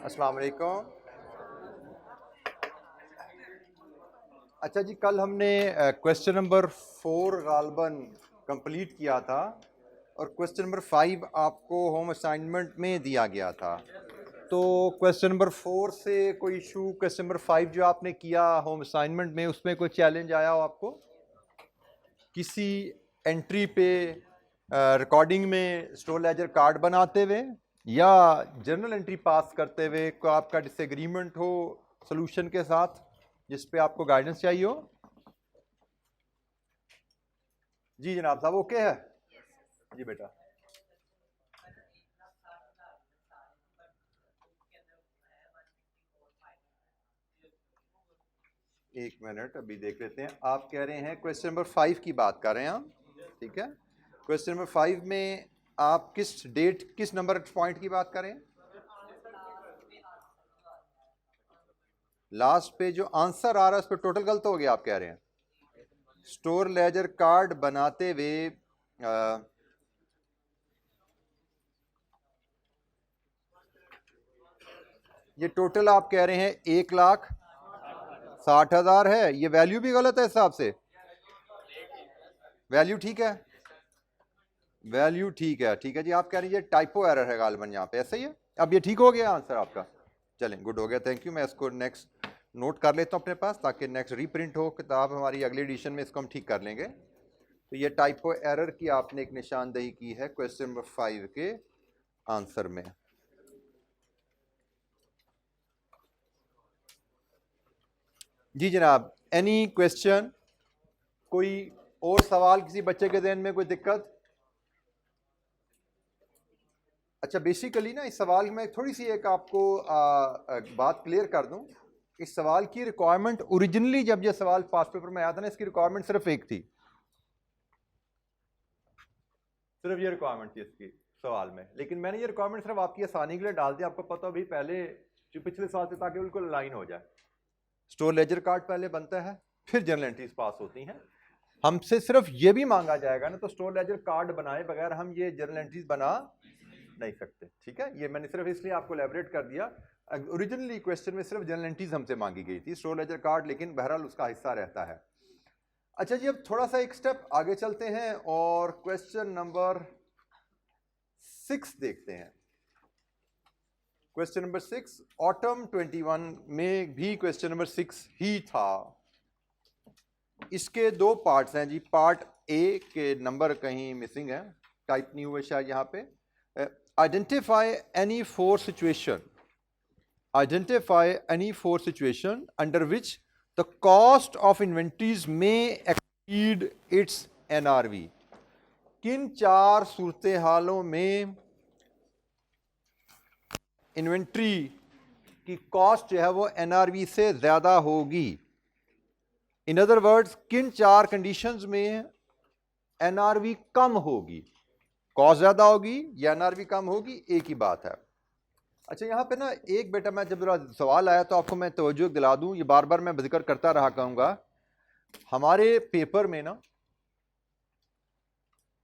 अस्सलाम वालेकुम। अच्छा जी, कल हमने क्वेश्चन नंबर 4 गालबन कंप्लीट किया था और क्वेश्चन नंबर 5 आपको होम असाइनमेंट में दिया गया था। तो क्वेश्चन नंबर 4 से कोई इशू, क्वेश्चन नंबर 5 जो आपने किया होम असाइनमेंट में, उसमें कोई चैलेंज आया हो आपको किसी एंट्री पे रिकॉर्डिंग में स्टोर लेजर कार्ड बनाते हुए या जर्नल एंट्री पास करते हुए को आपका डिसएग्रीमेंट हो सोल्यूशन के साथ जिस पे आपको गाइडेंस चाहिए हो? जी जनाब साहब, ओके है जी बेटा। एक मिनट, अभी देख लेते हैं। आप कह रहे हैं क्वेश्चन नंबर 5 की बात कर रहे हैं हम, ठीक है। क्वेश्चन नंबर 5 में आप किस डेट, किस नंबर पॉइंट की बात कर रहे हैं? लास्ट पे जो आंसर आ रहा है उस पर टोटल गलत हो गया, आप कह रहे हैं। स्टोर लेजर कार्ड बनाते हुए ये टोटल आप कह रहे हैं 1,60,000 है। ये वैल्यू भी गलत है हिसाब से? वैल्यू ठीक है, वैल्यू ठीक है, ठीक है जी। आप कह रहे हैं ये टाइपो एरर है गालबन यहाँ पे, ऐसा ही है। अब ये ठीक हो गया आंसर आपका? चलें, गुड हो गया, थैंक यू। मैं इसको नेक्स्ट नोट कर लेता हूँ अपने पास ताकि नेक्स्ट रीप्रिंट हो किताब हमारी अगले एडिशन में, इसको हम ठीक कर लेंगे। तो ये टाइपो एरर की आपने एक निशानदेही की है क्वेश्चन नंबर 5 के आंसर में। जी जनाब, एनी क्वेश्चन, कोई और सवाल किसी बच्चे के ज़हन में, कोई दिक्कत? अच्छा, बेसिकली ना इस सवाल में थोड़ी सी एक आपको बात क्लियर कर दूं। इस सवाल की रिक्वायरमेंट ओरिजिनली जब ये सवाल पास पेपर में आया था ना, इसकी रिक्वायरमेंट सिर्फ एक थी, सिर्फ ये रिक्वायरमेंट थी इसकी सवाल में। लेकिन मैंने ये रिक्वायरमेंट सिर्फ आपकी आसानी के लिए डाल दी, आपको पता हो भाई पहले जो पिछले साल से, ताकि बिल्कुल लाइन हो जाए। स्टोर लेजर कार्ड पहले बनता है, फिर जर्नल एंट्रीज पास होती हैं। हमसे सिर्फ ये भी मांगा जाएगा ना, तो स्टोर लेजर कार्ड बनाए बगैर हम ये जर्नल एंट्रीज बना नहीं सकते, ठीक है। ये मैंने सिर्फ इसलिए आपको एलेबोरेट कर दिया। ओरिजिनली क्वेश्चन में सिर्फ जर्नल एंट्रीज हमसे मांगी गई थी, स्टोर लेजर कार्ड लेकिन बहरहाल उसका हिस्सा रहता है। अच्छा जी, अब थोड़ा सा एक स्टेप आगे चलते हैं और क्वेश्चन नंबर 6 देखते हैं। क्वेश्चन नंबर 6 ऑटम 21 में भी क्वेश्चन नंबर 6 ही था। इसके दो पार्ट्स हैं जी। पार्ट ए के नंबर कहीं मिसिंग है, टाइप नहीं हुए शायद यहाँ पे। Identify any four situation, identify any four situation under which the cost of inventories may exceed its NRV। किन चार सूरत हालों में इन्वेंट्री की कॉस्ट जो है वो NRV से ज्यादा होगी? इन अदर वर्ड्स, किन चार कंडीशंस में NRV कम होगी? कॉस्ट ज्यादा होगी या NRV कम होगी, एक ही बात है। अच्छा, यहाँ पे ना एक बेटा, मैं जब सवाल आया तो आपको मैं तवज्जो दिला दूं, ये बार बार मैं जिक्र करता रहा कहूँगा। हमारे पेपर में ना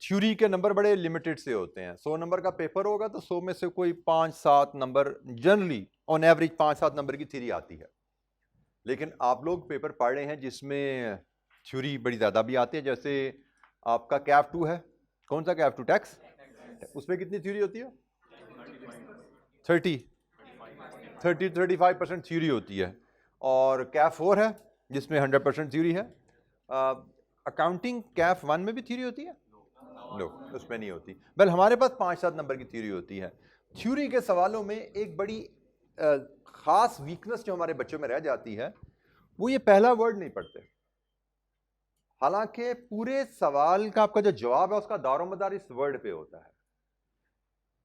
थ्योरी के नंबर बड़े लिमिटेड से होते हैं। 100 नंबर का पेपर होगा तो 100 में से कोई 5-7 number, generally on average 5-7 number की थ्योरी आती है। लेकिन आप लोग पेपर पढ़ रहे हैं जिसमें थ्योरी बड़ी ज़्यादा भी आती है। जैसे आपका कैफ 2 है, कौन सा कैफ 2? टैक्स। उसमें कितनी थ्योरी होती है? 30-35% थ्योरी होती है। और कैफ 4 है जिसमें 100% थ्योरी है। अकाउंटिंग कैफ 1 में भी थ्योरी होती है? नो, उसमें नहीं होती। बल हमारे पास 5-7 नंबर की थ्योरी होती है। थ्योरी के सवालों में एक बड़ी खास वीकनेस जो हमारे बच्चों में रह जाती है, वो ये पहला वर्ड नहीं पढ़ते। हालांकि पूरे सवाल का आपका जो जवाब है उसका दारोमदार इस वर्ड पे होता है।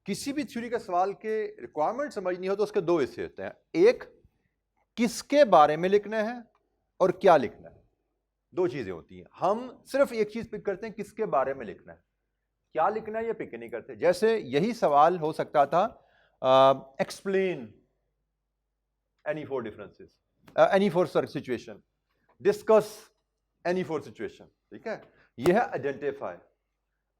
किसी भी थ्योरी के सवाल के रिक्वायरमेंट समझनी हो तो उसके दो हिस्से होते हैं। एक, किसके बारे में लिखना है और क्या लिखना है, दो चीजें होती हैं। हम सिर्फ एक चीज पिक करते हैं, किसके बारे में लिखना है। क्या लिखना है ये पिक नहीं करते। जैसे यही सवाल हो सकता था, explain any four differences, any four situation, discuss any four situation, ठीक है। यह है आइडेंटिफाई।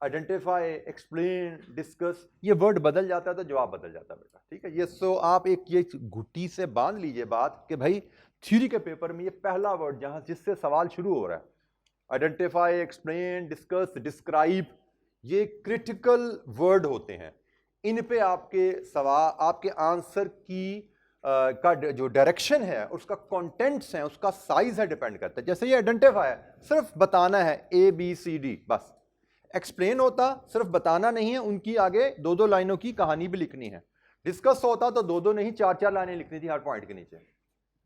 आइडेंटिफाई, एक्सप्लेन, डिस्कस, ये वर्ड बदल जाता है तो जवाब बदल जाता है बेटा, ठीक है। ये सो आप एक ये घुट्टी से बांध लीजिए बात कि भाई थ्योरी के पेपर में ये पहला वर्ड जहां जिससे सवाल शुरू हो रहा है, आइडेंटिफाई, एक्सप्लेन, डिस्कस, डिस्क्राइब, ये क्रिटिकल वर्ड होते हैं। इन पे आपके सवाल, आपके आंसर की का जो डायरेक्शन है, उसका कंटेंट्स है, उसका साइज है, डिपेंड करता है। जैसे ये आइडेंटिफाई है, सिर्फ बताना है ABCD बस। एक्सप्लेन होता सिर्फ बताना नहीं है, उनकी आगे 2-2 लाइनों की कहानी भी लिखनी है। डिस्कस होता तो 2-2 नहीं 4-4 लाइनें लिखनी थी हर पॉइंट के नीचे।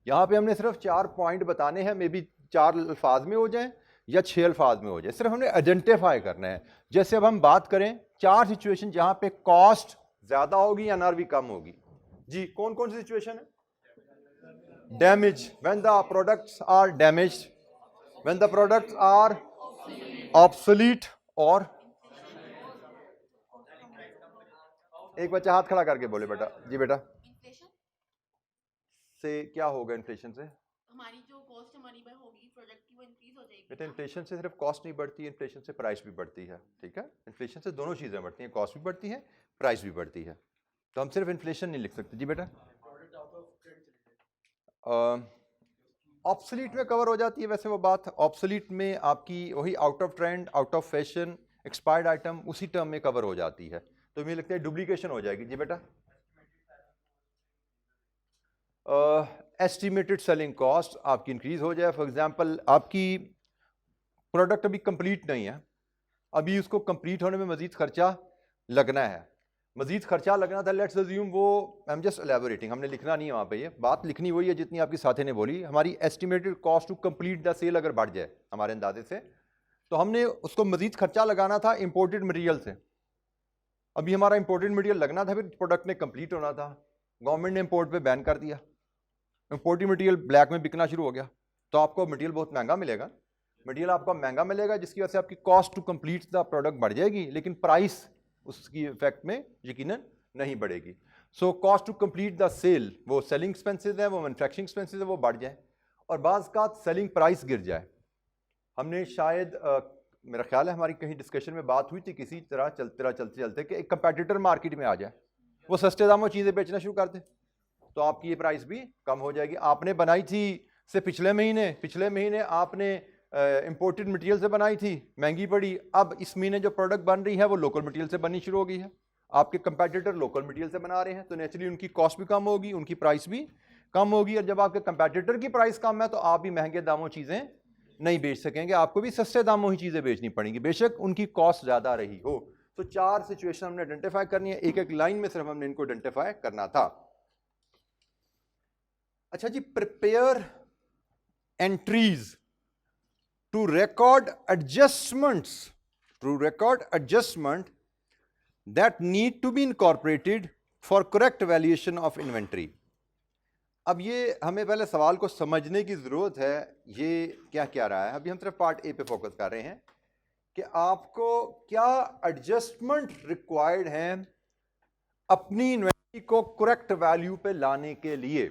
यहां पे हमने सिर्फ 4 पॉइंट बताने हैं, मे बी 4 अल्फाज में हो जाए या 6 अल्फाज में हो जाए, सिर्फ हमने आइडेंटिफाई करना है। जैसे अब हम बात करें 4 सिचुएशन जहां पे कॉस्ट ज्यादा होगी या NRV कम होगी। जी कौन कौन सी सिचुएशन है? Damage, when the products are damaged, when the products are obsolete, और एक बच्चा हाथ खड़ा करके बोले बेटा। जी बेटा। इन्फ्लेशन से क्या होगा? इन्फ्लेशन से हमारी जो कॉस्ट हमारी होगी प्रोडक्ट की वो इंक्रीज हो जाएगी। बेटा इन्फ्लेशन से सिर्फ कॉस्ट नहीं बढ़ती है, इन्फ्लेशन से प्राइस भी बढ़ती है, ठीक है। इन्फ्लेशन से दोनों चीजें बढ़ती हैं, कॉस्ट भी बढ़ती है, प्राइस भी बढ़ती है। तो हम सिर्फ इन्फ्लेशन नहीं लिख सकते। जी बेटा। ऑब्सोलीट में कवर हो जाती है वैसे वो बात। ऑब्सोलीट में आपकी वही out of trend, out of fashion, expired item उसी टर्म में कवर हो जाती है। तो मुझे लगता है डुप्लीकेशन हो जाएगी। जी बेटा। एस्टिमेटेड सेलिंग कॉस्ट आपकी इंक्रीज हो जाए। फॉर एग्जांपल आपकी प्रोडक्ट अभी कंप्लीट नहीं है, अभी उसको कंप्लीट होने में मजीद खर्चा लगना है। मजीद खर्चा लगना था, लेट्स अज्यूम वो, आई एम जस्ट एलैबोरेटिंग, हमने लिखना नहीं है वहाँ पे, ये बात लिखनी वही है जितनी आपकी साथी ने बोली। हमारी estimated cost to complete the sale अगर बढ़ जाए हमारे अंदाजे से, तो हमने उसको मजीद खर्चा लगाना था इंपोर्टेड मटेरियल से। अभी हमारा इंपोर्टेड मटेरियल लगना था, फिर प्रोडक्ट ने कंप्लीट होना था, गवर्नमेंट ने इंपोर्ट पे बैन कर दिया, इंपोर्टेड मटेरियल ब्लैक में बिकना शुरू हो गया, तो आपको मटेरियल बहुत महंगा मिलेगा। मटेरियल आपको महंगा मिलेगा जिसकी वजह से आपकी cost to complete the product बढ़ जाएगी, लेकिन प्राइस उसकी इफेक्ट में यकीनन नहीं बढ़ेगी। So cost to complete the sale, वो सेलिंग एक्सपेंसेस है, वो मैन्युफैक्चरिंग एक्सपेंसेस है, वो बढ़ जाए, और बाज़ का सेलिंग प्राइस गिर जाए। हमने शायद मेरा ख्याल है हमारी कहीं डिस्कशन में बात हुई थी किसी तरह चलते चलते कि एक कंपेटिटर मार्केट में आ जाए, वो सस्ते दामों चीज़ें बेचना शुरू कर दे, तो आपकी ये प्राइस भी कम हो जाएगी। आपने बनाई थी से पिछले महीने आपने इंपोर्टेड मटेरियल से बनाई थी, महंगी पड़ी, अब इस महीने जो प्रोडक्ट बन रही है वो लोकल मटेरियल से बननी शुरू हो गई है। आपके कंपेटिटर लोकल मटेरियल से बना रहे हैं, तो नेचुरली उनकी कॉस्ट भी कम होगी, उनकी प्राइस भी कम होगी, और जब आपके कंपेटिटर की प्राइस कम है तो आप भी महंगे दामों चीज़ें नहीं बेच सकेंगे, आपको भी सस्ते दामों ही चीज़ें बेचनी पड़ेंगी, बेशक उनकी कॉस्ट ज़्यादा रही हो। तो 4 सिचुएशन हमने आइडेंटिफाई करनी है, एक एक लाइन में सिर्फ हमने इनको आइडेंटिफाई करना था। अच्छा जी, prepare entries to record adjustments that need to be incorporated for correct valuation of inventory। अब ये हमें पहले सवाल को समझने की ज़रूरत है, ये क्या क्या रहा है। अभी हम सिर्फ पार्ट ए पे फोकस कर रहे हैं कि आपको क्या एडजस्टमेंट रिक्वायर्ड हैं अपनी इन्वेंट्री को करेक्ट वैल्यू पे लाने के लिए।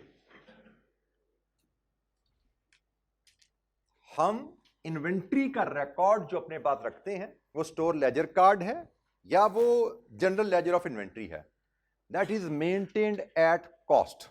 हम इन्वेंट्री का रिकॉर्ड जो अपने पास रखते हैं वो स्टोर लेजर कार्ड है या वो जनरल लेजर ऑफ इन्वेंट्री है, that is maintained at cost,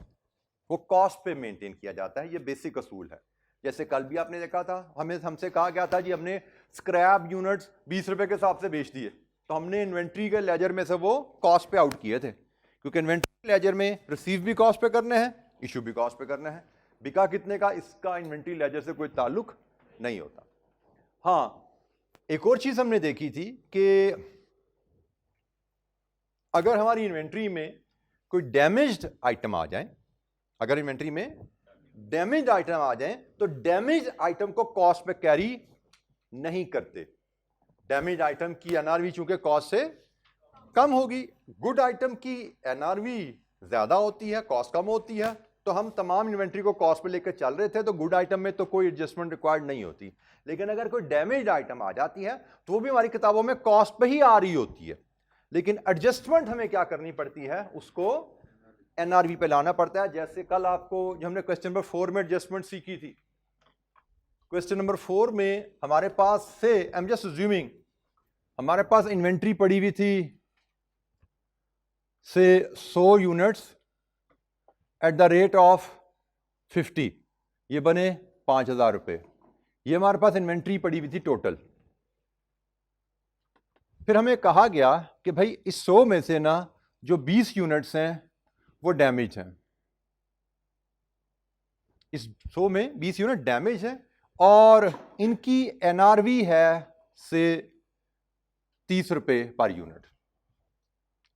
वो कॉस्ट पे मेंटेन किया जाता है, ये बेसिक असूल है। जैसे कल भी आपने देखा था, हमसे कहा गया था जी हमने स्क्रैप यूनिट्स 20 रुपए के हिसाब से बेच दिए, तो हमने इन्वेंट्री के लेजर में से वो कॉस्ट पे आउट किए थे, क्योंकि इन्वेंट्री लेजर में रिसीव भी कॉस्ट पे करने हैं, इशू भी कॉस्ट पे करना है, बिका कितने का इसका इन्वेंट्री लेजर से कोई ताल्लुक नहीं होता। हाँ, एक और चीज हमने देखी थी कि अगर हमारी इन्वेंट्री में कोई डैमेज्ड आइटम आ जाए, अगर इन्वेंट्री में डैमेज्ड आइटम आ जाए तो डैमेज्ड आइटम को कॉस्ट पे कैरी नहीं करते। डैमेज्ड आइटम की एनआरवी चूंकि कॉस्ट से कम होगी, गुड आइटम की एनआरवी ज्यादा होती है, कॉस्ट कम होती है, तो हम तमाम इन्वेंट्री को कॉस्ट पे लेकर चल रहे थे, तो गुड आइटम में तो कोई एडजस्टमेंट रिक्वायर्ड नहीं होती। लेकिन अगर कोई डैमेज्ड आइटम आ जाती है तो वो भी हमारी किताबों में कॉस्ट पे ही आ रही होती है, लेकिन एडजस्टमेंट हमें क्या करनी पड़ती है, उसको एनआरवी पे लाना पड़ता है। जैसे कल आपको जो हमने क्वेश्चन नंबर 4 में एडजस्टमेंट सीखी थी, क्वेश्चन नंबर 4 में हमारे पास से, आई एम जस्ट अज्यूमिंग, हमारे पास इन्वेंट्री पड़ी हुई थी से 100 units at the rate of 50, ये बने 5,000 रुपये। ये हमारे पास इन्वेंट्री पड़ी हुई थी टोटल। फिर हमें कहा गया कि भाई इस 100 में से ना जो 20 यूनिट्स हैं वो डैमेज हैं, इस 100 में 20 यूनिट डैमेज है और इनकी एनआरवी है से 30 रुपये पर यूनिट।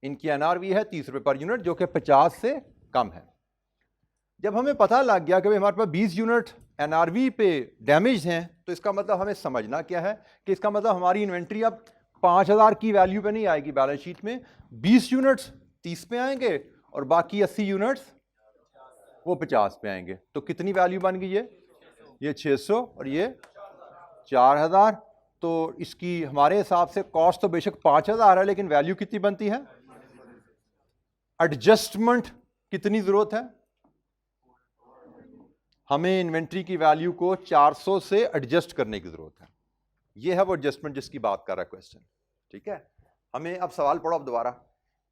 इनकी एनआरवी है 30 रुपये पर यूनिट, जो कि 50 से कम है। जब हमें पता लग गया कि भाई हमारे पास 20 यूनिट एनआरवी पे डैमेज हैं, तो इसका मतलब हमें समझना क्या है कि इसका मतलब हमारी इन्वेंट्री अब 5,000 की वैल्यू पे नहीं आएगी बैलेंस शीट में, 20 यूनिट्स 30 पे आएंगे और बाकी 80 यूनिट्स वो 50 पे आएंगे। तो कितनी वैल्यू बन गई ये 600 और ये 4,000। तो इसकी हमारे हिसाब से कॉस्ट तो बेशक 5,000 है, लेकिन वैल्यू कितनी बनती है? एडजस्टमेंट कितनी जरूरत है? हमें इन्वेंट्री की वैल्यू को 400 से एडजस्ट करने की जरूरत है। ये है वो एडजस्टमेंट जिसकी बात कर रहा है क्वेश्चन। ठीक है, हमें अब सवाल पढ़ो अब दोबारा।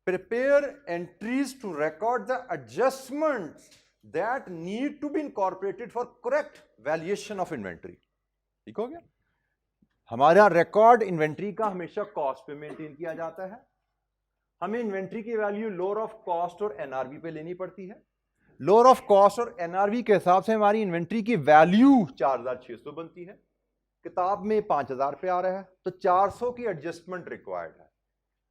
Prepare entries to record the adjustments that need to be incorporated for correct valuation of inventory. ठीक हो गया? हमारा रिकॉर्ड इन्वेंट्री का हमेशा कॉस्ट पे मेंटेन किया जाता है। हमें इन्वेंट्री की वैल्यू लोअर ऑफ कॉस्ट और एनआरवी पे लेनी पड़ती है। लोअर ऑफ कॉस्ट और एनआरवी के हिसाब से हमारी इन्वेंट्री की वैल्यू 4,600 बनती है। किताब में 5,000 पे आ रहा है, तो 400 की एडजस्टमेंट रिक्वायर्ड है।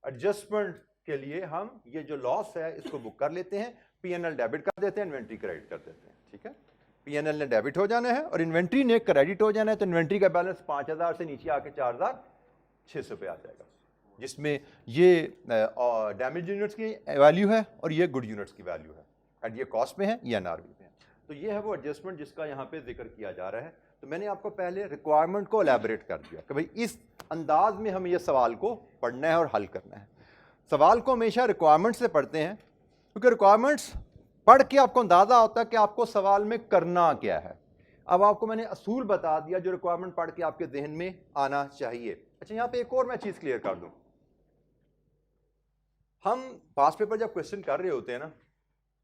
एडजस्टमेंट के लिए हम ये जो लॉस है इसको बुक कर लेते हैं, पीएनएल डेबिट कर देते हैं, इन्वेंट्री क्रेडिट कर देते हैं। ठीक है, पीएनएल ने डेबिट हो जाना है और इन्वेंट्री ने क्रेडिट हो जाना है। तो इन्वेंट्री का बैलेंस 5,000 से नीचे आके 4,600 पे आ जाएगा, जिसमें ये डैमेज यूनिट्स की वैल्यू है और ये गुड यूनिट्स की वैल्यू है। एंड ये कॉस्ट में है, ये एनआरवी में है। तो ये है वो एडजस्टमेंट जिसका यहाँ पे जिक्र किया जा रहा है। तो मैंने आपको पहले रिक्वायरमेंट को एलैबोरेट कर दिया कि भाई इस अंदाज में हमें ये सवाल को पढ़ना है और हल करना है। सवाल को हमेशा रिक्वायरमेंट से पढ़ते हैं, क्योंकि रिक्वायरमेंट्स पढ़ के आपको अंदाजा होता है कि आपको सवाल में करना क्या है। अब आपको मैंने असूल बता दिया जो रिक्वायरमेंट पढ़ के आपके जहन में आना चाहिए। अच्छा, यहाँ पे एक और मैं चीज क्लियर कर दूं। हम पास पेपर जब क्वेश्चन कर रहे होते हैं ना,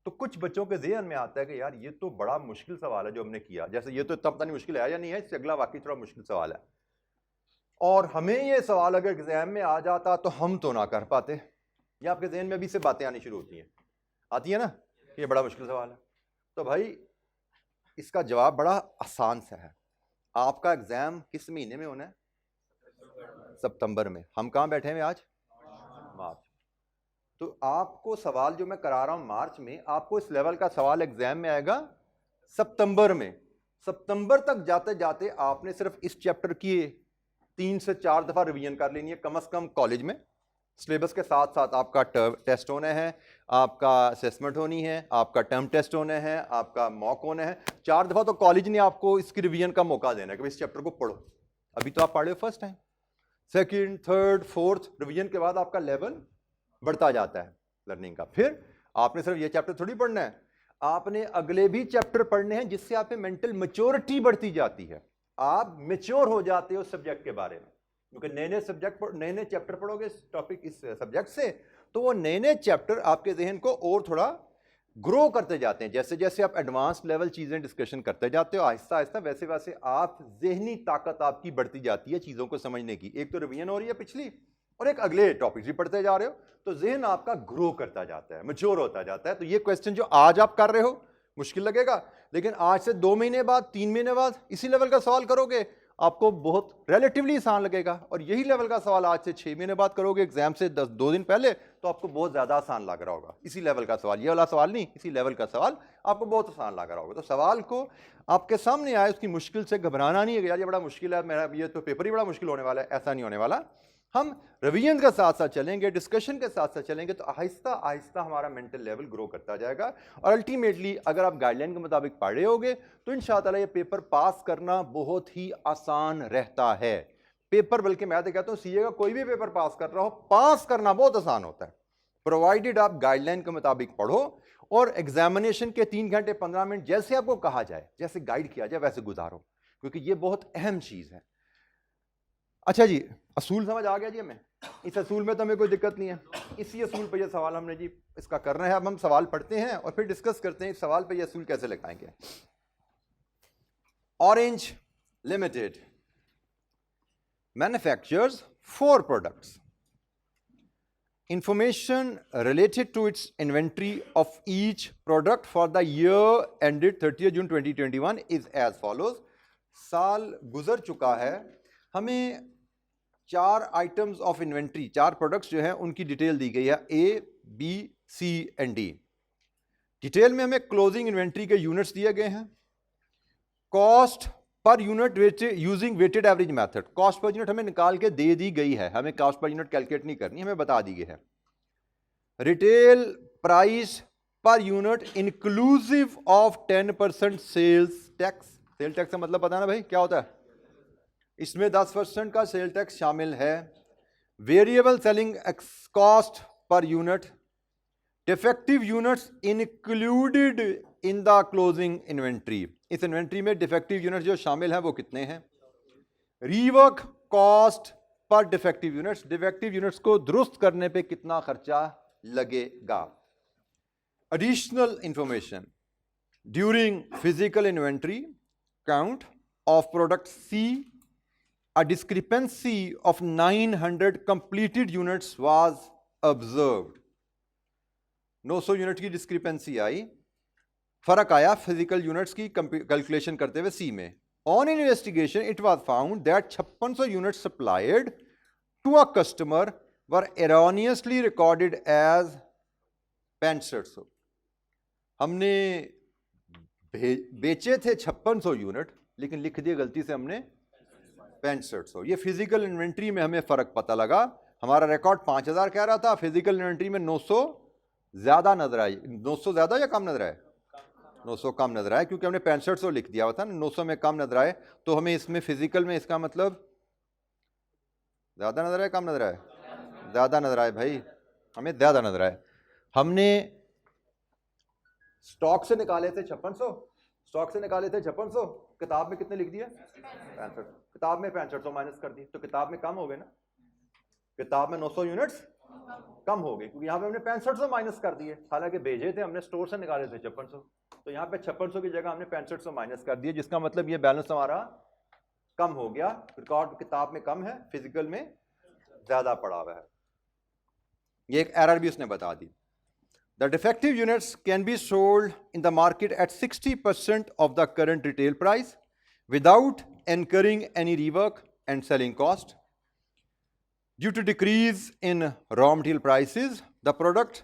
तो कुछ बच्चों के जहन में आता है कि यार ये तो बड़ा मुश्किल सवाल है जो हमने किया, जैसे ये तो इतना पता नहीं मुश्किल है या नहीं है, इससे अगला वाकई थोड़ा मुश्किल सवाल है। और हमें ये सवाल अगर एग्जाम में आ जाता तो हम तो ना कर पाते। या आपके जहन में अभी से बातें आनी शुरू होती हैं, आती है ना, ये बड़ा मुश्किल सवाल है। तो भाई इसका जवाब बड़ा आसान सा है। आपका एग्जाम किस महीने में होना है? सितंबर में। हम कहाँ बैठे हैं आज? मार्च। तो आपको सवाल जो मैं करा रहा हूं मार्च में, आपको इस लेवल का सवाल एग्जाम में आएगा सितंबर में। सितंबर तक जाते जाते आपने सिर्फ इस चैप्टर की 3 से 4 दफा रिवीजन कर लेनी है कम से कम कॉलेज में। सिलेबस के साथ साथ आपका टेस्ट होना है, आपका असेसमेंट होनी है, आपका टर्म टेस्ट होना है, आपका मॉक होना है। 4 दफा तो कॉलेज ने आपको इसकी रिवीजन का मौका देना है कि इस चैप्टर को पढ़ो। अभी तो आप पढ़े हो first time, second, third, fourth revision के बाद आपका लेवल बढ़ता जाता है लर्निंग का। फिर आपने सिर्फ ये चैप्टर थोड़ी पढ़ना है, आपने अगले भी चैप्टर पढ़ने हैं, जिससे आप में मेंटल मैच्योरिटी बढ़ती जाती है। आप मैच्योर हो जाते हो सब्जेक्ट के बारे में, क्योंकि नए नए सब्जेक्ट नए नए चैप्टर पढ़ोगे इस टॉपिक इस सब्जेक्ट से, तो वो नए नए चैप्टर आपके जहन को और थोड़ा ग्रो करते जाते हैं। जैसे जैसे आप एडवांस लेवल चीजें डिस्कशन करते जाते हो आहिस्ता आहिस्ता, वैसे वैसे आप जहनी ताकत आपकी बढ़ती जाती है चीजों को समझने की। एक तो रिवीजन हो रही है पिछली, और एक अगले टॉपिक भी पढ़ते जा रहे हो, तो जहन आपका ग्रो करता जाता है, मैच्योर होता जाता है। तो ये क्वेश्चन जो आज आप कर रहे हो मुश्किल लगेगा, लेकिन आज से 2 महीने बाद 3 महीने बाद इसी लेवल का सवाल करोगे, आपको बहुत रिलेटिवली आसान लगेगा। और यही लेवल का सवाल आज से 6 महीने बाद करोगे एग्जाम से 2 दिन पहले, तो आपको बहुत ज्यादा आसान लग रहा होगा। इसी लेवल का सवाल, ये वाला सवाल नहीं, इसी लेवल का सवाल आपको बहुत आसान लग रहा होगा। तो सवाल को आपके सामने आए, उसकी मुश्किल से घबराना नहीं है यार ये बड़ा मुश्किल है, मेरा ये तो पेपर ही बड़ा मुश्किल होने वाला है, ऐसा नहीं होने वाला। हम रिवीजन के साथ साथ चलेंगे, डिस्कशन के साथ साथ चलेंगे, तो आहिस्ता आहिस्ता हमारा मेंटल लेवल ग्रो करता जाएगा। और अल्टीमेटली अगर आप गाइडलाइन के मुताबिक पढ़े होगे तो इंशाअल्लाह ये पेपर पास करना बहुत ही आसान रहता है। पेपर, बल्कि मैं तो कहता हूँ सीए का कोई भी पेपर पास कर रहा हो, पास करना बहुत आसान होता है, प्रोवाइडेड आप गाइडलाइन के मुताबिक पढ़ो और एग्जामिनेशन के 3 घंटे 15 मिनट जैसे आपको कहा जाए, जैसे गाइड किया जाए वैसे गुजारो, क्योंकि ये बहुत अहम चीज है। अच्छा जी, असूल समझ आ गया जी हमें? इस असूल में तो हमें कोई दिक्कत नहीं है, इसी असूल पे ये सवाल हमने जी इसका करना है। अब हम सवाल पढ़ते हैं और फिर डिस्कस करते हैं इस सवाल पे ये असूल कैसे लगाएंगे। Orange Limited manufactures 4 products. Information related to its inventory of each product for the year ended 30th June 2021 is as follows. साल गुजर चुका है, हमें 4 आइटम्स ऑफ इन्वेंट्री, 4 प्रोडक्ट्स जो हैं उनकी डिटेल दी गई है, A B C and D. Detail में हमें क्लोजिंग इन्वेंट्री के यूनिट्स दिए गए हैं, cost per unit using weighted average method, cost per unit हमें निकाल के दे दी गई है, हमें कॉस्ट पर यूनिट कैलकुलेट नहीं करनी, हमें बता दी गई है। Retail price per unit inclusive of 10% sales tax. Sale tax का मतलब पता है ना भाई क्या होता है? इसमें 10% का सेल टैक्स शामिल है। Variable selling cost per unit, defective units included in the closing inventory, इस इन्वेंट्री में डिफेक्टिव यूनिट्स जो शामिल हैं वो कितने हैं। Rework cost per defective units, defective units को दुरुस्त करने पे कितना खर्चा लगेगा। Additional information during physical inventory count of product C, a discrepancy of 900 completed units was observed. 900 unit की डिस्क्रिपेंसी आई, फर्क आया फिजिकल यूनिट्स की कैलकुलेशन करते हुए सी में। On investigation it was found that 5600 units supplied to a customer were erroneously recorded as 6500। हमने बेचे थे 5600 यूनिट लेकिन लिख दिए गलती से हमने 6500। ये फिजिकल इन्वेंट्री में हमें फर्क पता लगा, हमारा रिकॉर्ड 5000 कह रहा था, फिजिकल इन्वेंट्री में 900 ज्यादा नजर आई। 900 ज्यादा या कम नजर आए? 900 कम नजर आए, क्योंकि हमने 6500 लिख दिया हुआ था ना, 900 में कम नजर आए, तो हमें इसमें फिजिकल में इसका मतलब ज्यादा नजर आए कम नजर आए? ज्यादा नजर आए भाई, हमें ज्यादा नजर आए। हमने स्टॉक से निकाले थे 5600, स्टॉक से निकाले थे 5600, किताब में कितने लिख दिए? 6500। किताब में 6500 माइनस कर दी, तो किताब में कम हो गए ना, किताब में 900 यूनिट्स कम हो गए, क्योंकि यहाँ पे हमने 6500 माइनस कर दिए, हालांकि भेजे थे हमने स्टोर से निकाले थे 5600, तो यहाँ पे 5600 की जगह हमने 6500 माइनस कर दिए, जिसका मतलब ये बैलेंस हमारा कम हो गया। रिकॉर्ड किताब में कम है, फिजिकल में ज्यादा पड़ा हुआ है। ये एक एरर भी उसने बता दी। The defective units can be sold in the market at 60% of the current retail price without incurring any rework and selling cost. Due to decrease in raw material prices, the product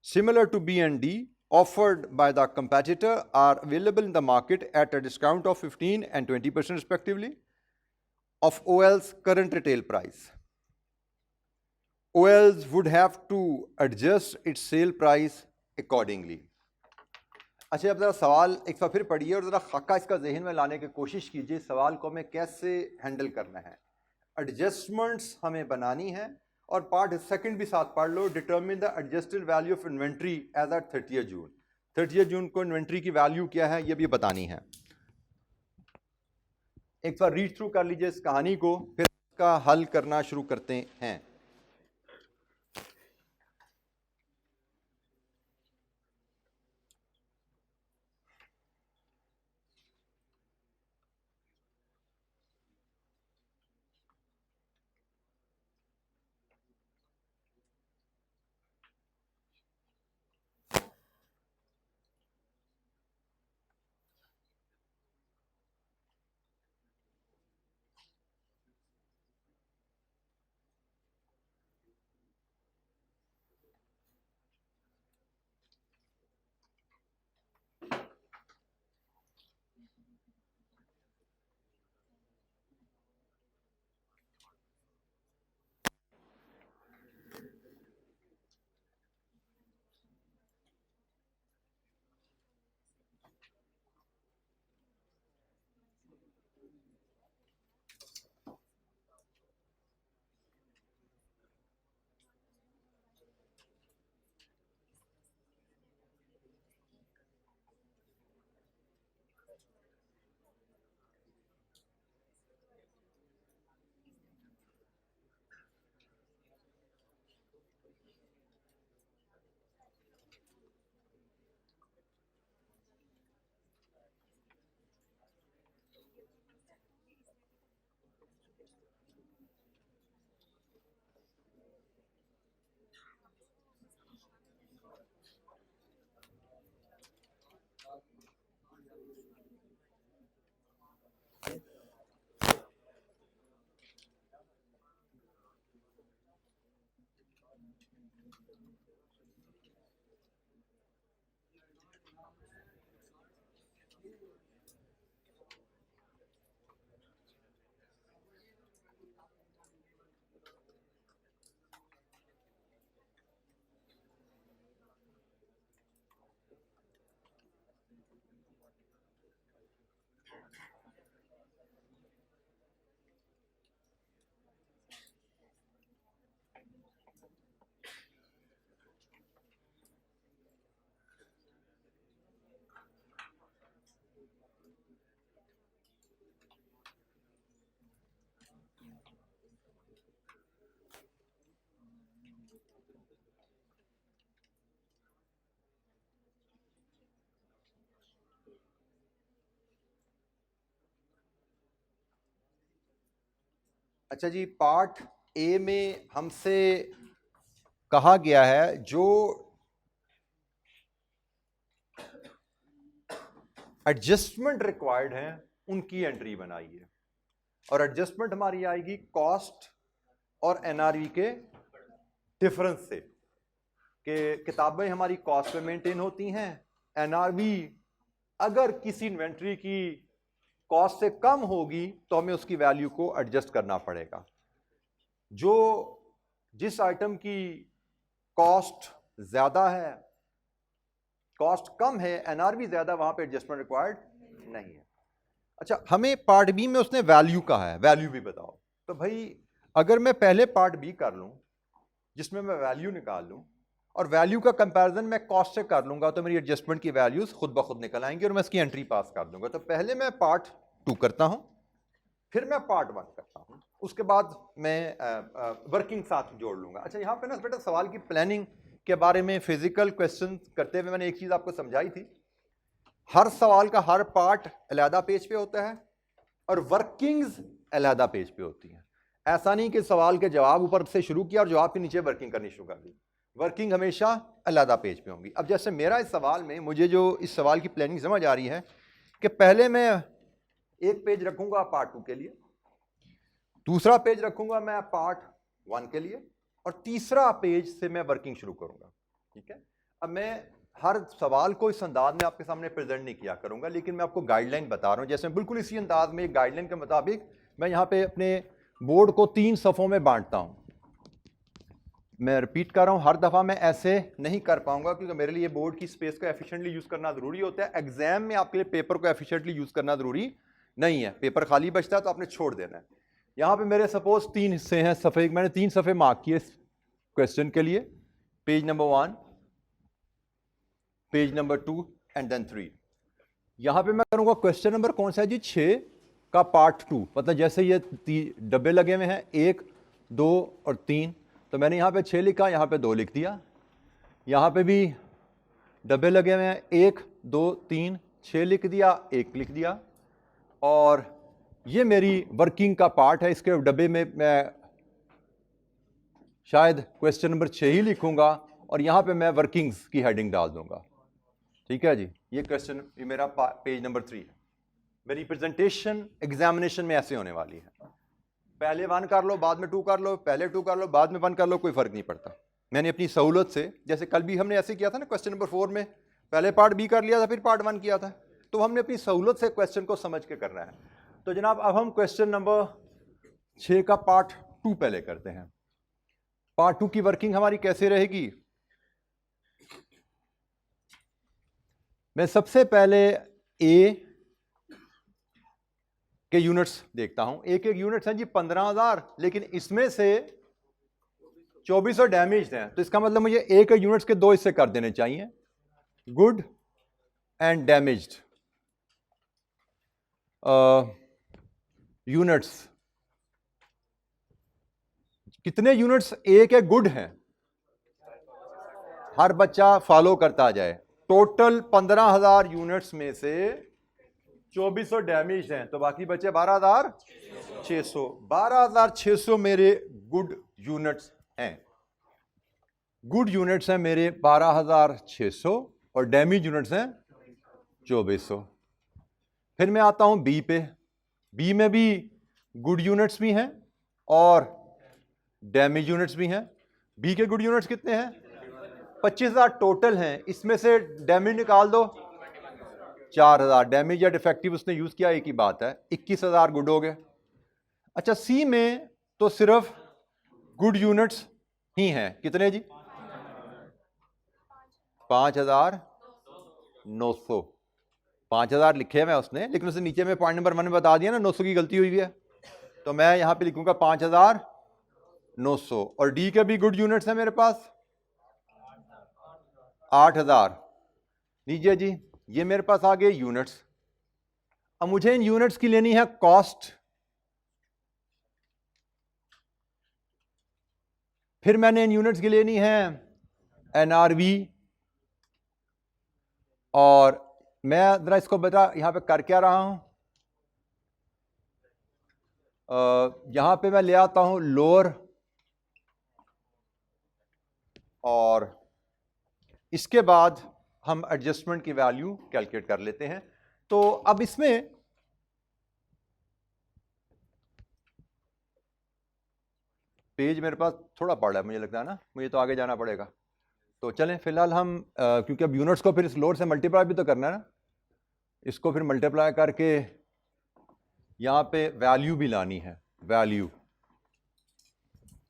similar to B and D offered by the competitor are available in the market at a discount of 15 and 20% respectively of OL's current retail price. OLs would have to adjust its sale price accordingly. अच्छा, अब ज़रा सवाल एक बार फिर पढ़िए और ज़रा खाका इसका जहन में लाने की कोशिश कीजिए, सवाल को हमें कैसे हैंडल करना है। एडजस्टमेंट्स हमें बनानी है, और पार्ट सेकंड भी साथ पढ़ लो। Determine the adjusted value of inventory as at 30 June. 30 जून को इन्वेंट्री की वैल्यू क्या है ये भी बतानी है। एक बार रीड थ्रू कर लीजिए इस कहानी को, फिर इसका हल करना शुरू करते हैं। अच्छा जी, पार्ट ए में हमसे कहा गया है जो एडजस्टमेंट रिक्वायर्ड हैं उनकी एंट्री बनाइए, और एडजस्टमेंट हमारी आएगी कॉस्ट और एनआरवी के डिफरेंस से, कि किताबें हमारी कॉस्ट पे मेंटेन होती हैं, एनआरवी अगर किसी इन्वेंट्री की कॉस्ट से कम होगी तो हमें उसकी वैल्यू को एडजस्ट करना पड़ेगा। जो जिस आइटम की कॉस्ट ज्यादा है, कॉस्ट कम है, एनआरवी ज्यादा, वहां पे एडजस्टमेंट रिक्वायर्ड नहीं है। अच्छा, हमें पार्ट बी में उसने वैल्यू कहा है, वैल्यू भी बताओ। तो भाई अगर मैं पहले पार्ट बी कर लूं जिसमें मैं वैल्यू निकाल लूं और वैल्यू का कंपैरिजन मैं कॉस्ट से कर लूंगा तो मेरी एडजस्टमेंट की वैल्यूज खुद ब खुद निकल आएंगी और मैं इसकी एंट्री पास कर दूंगा। तो पहले मैं पार्ट 2 करता हूं, फिर मैं पार्ट 1 करता हूं, उसके बाद मैं वर्किंग साथ जोड़ लूंगा। अच्छा, यहाँ पे ना बेटा सवाल की प्लानिंग के बारे में फिजिकल क्वेश्चन करते हुए मैंने एक चीज आपको समझाई थी, हर सवाल का हर पार्ट अलहदा पेज पे होता है और वर्किंग्स अलहदा पेज पे होती हैं। ऐसा नहीं कि सवाल के जवाब ऊपर से शुरू किया और जवाब के नीचे वर्किंग करनी शुरू कर दी, वर्किंग हमेशा अलहदा पेज पे होंगी। अब जैसे मेरा इस सवाल में, मुझे जो इस सवाल की प्लानिंग समझ आ रही है कि पहले मैं एक पेज रखूंगा पार्ट 2 के लिए, दूसरा पेज रखूंगा मैं पार्ट 1 के लिए, और तीसरा पेज से मैं वर्किंग शुरू करूंगा। ठीक है, अब मैं हर सवाल को इस अंदाज में आपके सामने प्रेजेंट नहीं किया करूंगा, लेकिन मैं आपको गाइडलाइन बता रहा हूं। जैसे बिल्कुल इसी अंदाज में एक गाइडलाइन के मुताबिक मैं यहां पे अपने बोर्ड को 3 सफ़ों में बांटता हूं। मैं रिपीट कर रहा हूं, हर दफा मैं ऐसे नहीं कर पाऊंगा क्योंकि मेरे लिए बोर्ड की स्पेस को एफिशिएंटली यूज करना जरूरी होता है। एग्जाम में आपके लिए पेपर को एफिशिएंटली यूज करना जरूरी नहीं है, पेपर खाली बचता है तो आपने छोड़ देना है। यहां पे मेरे सपोज 3 हिस्से हैं, सफ़े, मैंने 3 सफ़े मार्क किए क्वेश्चन के लिए, page number 1, page number 2 and then 3। यहां पे मैं करूंगा क्वेश्चन नंबर कौन सा है जी, 6 का पार्ट 2, मतलब जैसे ये डब्बे लगे हुए हैं 1, 2 और 3, तो मैंने यहाँ पे 6 लिखा, यहाँ पे 2 लिख दिया। यहाँ पे भी डब्बे लगे हुए हैं 1, 2, 3, 6 लिख दिया, 1 लिख दिया। और ये मेरी वर्किंग का पार्ट है, इसके डब्बे में मैं शायद क्वेश्चन नंबर 6 ही लिखूंगा और यहाँ पे मैं वर्किंग्स की हेडिंग डाल दूंगा। ठीक है जी, ये क्वेश्चन, ये मेरा पेज नंबर 3 है। मेरी प्रेजेंटेशन एग्जामिनेशन में ऐसे होने वाली है, पहले 1 कर लो, बाद में 2 कर लो, पहले 2 कर लो, बाद में 1 कर लो, कोई फर्क नहीं पड़ता। मैंने अपनी सहूलत से, जैसे कल भी हमने ऐसे किया था ना, क्वेश्चन नंबर 4 में पहले पार्ट बी कर लिया था, फिर पार्ट 1 किया था, तो हमने अपनी सहूलत से क्वेश्चन को समझ के करना है। तो जनाब अब हम क्वेश्चन नंबर 6 का पार्ट 2 पहले करते हैं। पार्ट 2 की वर्किंग हमारी कैसे रहेगी? मैं सबसे पहले ए के यूनिट्स देखता हूं। एक यूनिट्स हैं जी 15,000, लेकिन इसमें से 2400 डैमेज हैं, तो इसका मतलब मुझे ए के यूनिट्स के 2 हिस्से कर देने चाहिए, गुड एंड डैमेज्ड यूनिट्स। कितने यूनिट्स ए के गुड हैं? हर बच्चा फॉलो करता जाए। टोटल 15,000 यूनिट्स में से 2400 डैमेज हैं, तो बाकी बचे 12600। 12600 मेरे गुड यूनिट्स हैं, गुड यूनिट्स हैं मेरे 12600 और डैमेज यूनिट्स हैं 2400। फिर मैं आता हूं बी पे। बी में भी गुड यूनिट्स भी हैं और डैमेज यूनिट्स भी हैं। बी के गुड यूनिट्स कितने हैं? 25,000 टोटल हैं, इसमें से डैमेज निकाल दो 4,000। डैमेज या डिफेक्टिव उसने यूज किया, एक ही बात है, 21,000 गुड हो गए। अच्छा, सी में तो सिर्फ गुड यूनिट्स ही हैं, कितने जी? 5,900। 5,000 लिखे हुए उसने, लेकिन उसने नीचे में पॉइंट नंबर 1 में बता दिया ना 900 की गलती हुई है, तो मैं यहां पे लिखूंगा 5,900। और डी के भी गुड यूनिट्स हैं मेरे पास 8,000। लीजिए जी, ये मेरे पास आ गए यूनिट्स। अब मुझे इन यूनिट्स की लेनी है कॉस्ट। फिर मैंने इन यूनिट्स की लेनी है एनआरवी। और मैं जरा इसको बता यहां पे कर क्या रहा हूं। यहां पे मैं ले आता हूं लोअर, और इसके बाद हम एडजस्टमेंट की वैल्यू कैलकुलेट कर लेते हैं। तो अब इसमें पेज मेरे पास थोड़ा बड़ा है मुझे लगता है ना, मुझे तो आगे जाना पड़ेगा। तो चलें फिलहाल हम क्योंकि अब यूनिट्स को फिर इस लोअर से मल्टीप्लाई भी तो करना है ना, इसको फिर मल्टीप्लाई करके यहाँ पे वैल्यू भी लानी है, वैल्यू।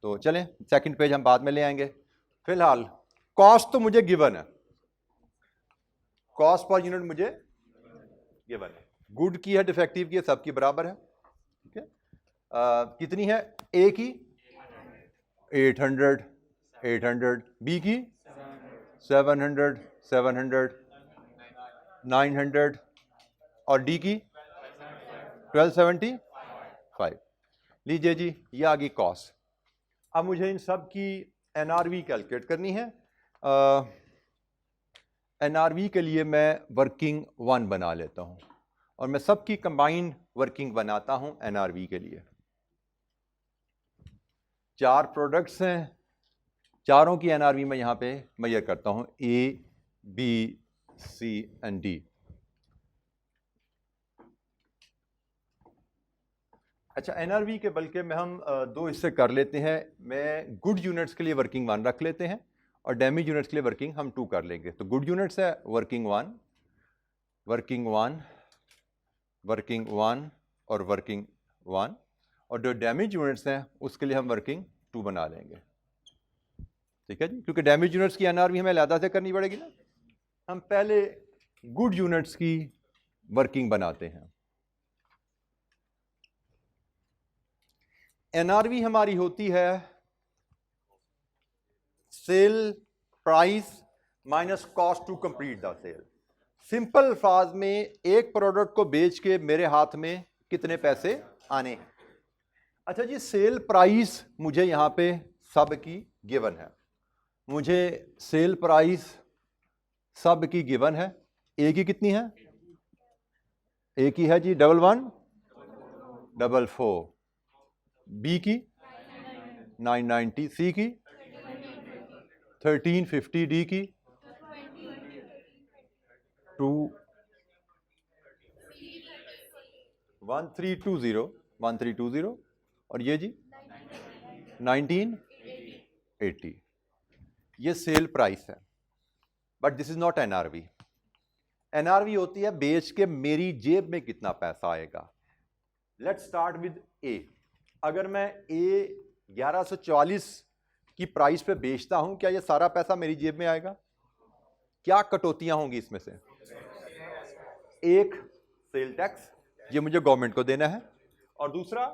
तो चलें सेकंड पेज हम बाद में ले आएंगे। फिलहाल कॉस्ट तो मुझे गिवन है, कॉस्ट पर यूनिट मुझे गिवन है, गुड की है डिफेक्टिव की है, सबकी बराबर है, ठीक है। कितनी है? ए की 800, 800, बी की 700, 700, 900 और डी की 1275। लीजिए जी, ये आ गई कॉस्ट। अब मुझे इन सब की एनआरवी कैलकुलेट करनी है। एनआरवी के लिए मैं वर्किंग 1 बना लेता हूं और मैं सबकी कंबाइंड वर्किंग बनाता हूं एनआरवी के लिए। 4 प्रोडक्ट्स हैं, चारों की एनआरवी मैं यहां पे मेजर करता हूं, A B C and D. अच्छा, एनआरवी के बल्कि में हम 2 हिस्से कर लेते हैं। मैं गुड यूनिट्स के लिए वर्किंग 1 रख लेते हैं और डैमेज यूनिट्स के लिए वर्किंग हम 2 कर लेंगे। तो गुड यूनिट्स है वर्किंग 1, वर्किंग 1, वर्किंग 1 और वर्किंग 1, और जो डैमेज यूनिट्स हैं उसके लिए हम वर्किंग 2 बना लेंगे, ठीक है जी। क्योंकि डैमेज यूनिट्स की एनआरवी हमें अलग से करनी पड़ेगी ना। हम पहले गुड यूनिट्स की वर्किंग बनाते हैं। एनआरवी हमारी होती है sale price minus cost to complete the sale. Simple अल्फाज में एक प्रोडक्ट को बेच के मेरे हाथ में कितने पैसे आने हैं। अच्छा जी, सेल प्राइस मुझे यहां पे सब की गिवन है, मुझे सेल प्राइस सब की गिवन है। ए की कितनी है? ए की है जी 11,144, बी की 990, सी की 1350, डी की 1320, और ये जी 1980। ये सेल प्राइस है, but this is not NRV. NRV होती है बेच के मेरी जेब में कितना पैसा आएगा। लेट्स स्टार्ट विद ए। अगर मैं ए 1144 की प्राइस पे बेचता हूं, क्या ये सारा पैसा मेरी जेब में आएगा? क्या कटौतियां होंगी इसमें से? एक सेल टैक्स, ये मुझे गवर्नमेंट को देना है, और दूसरा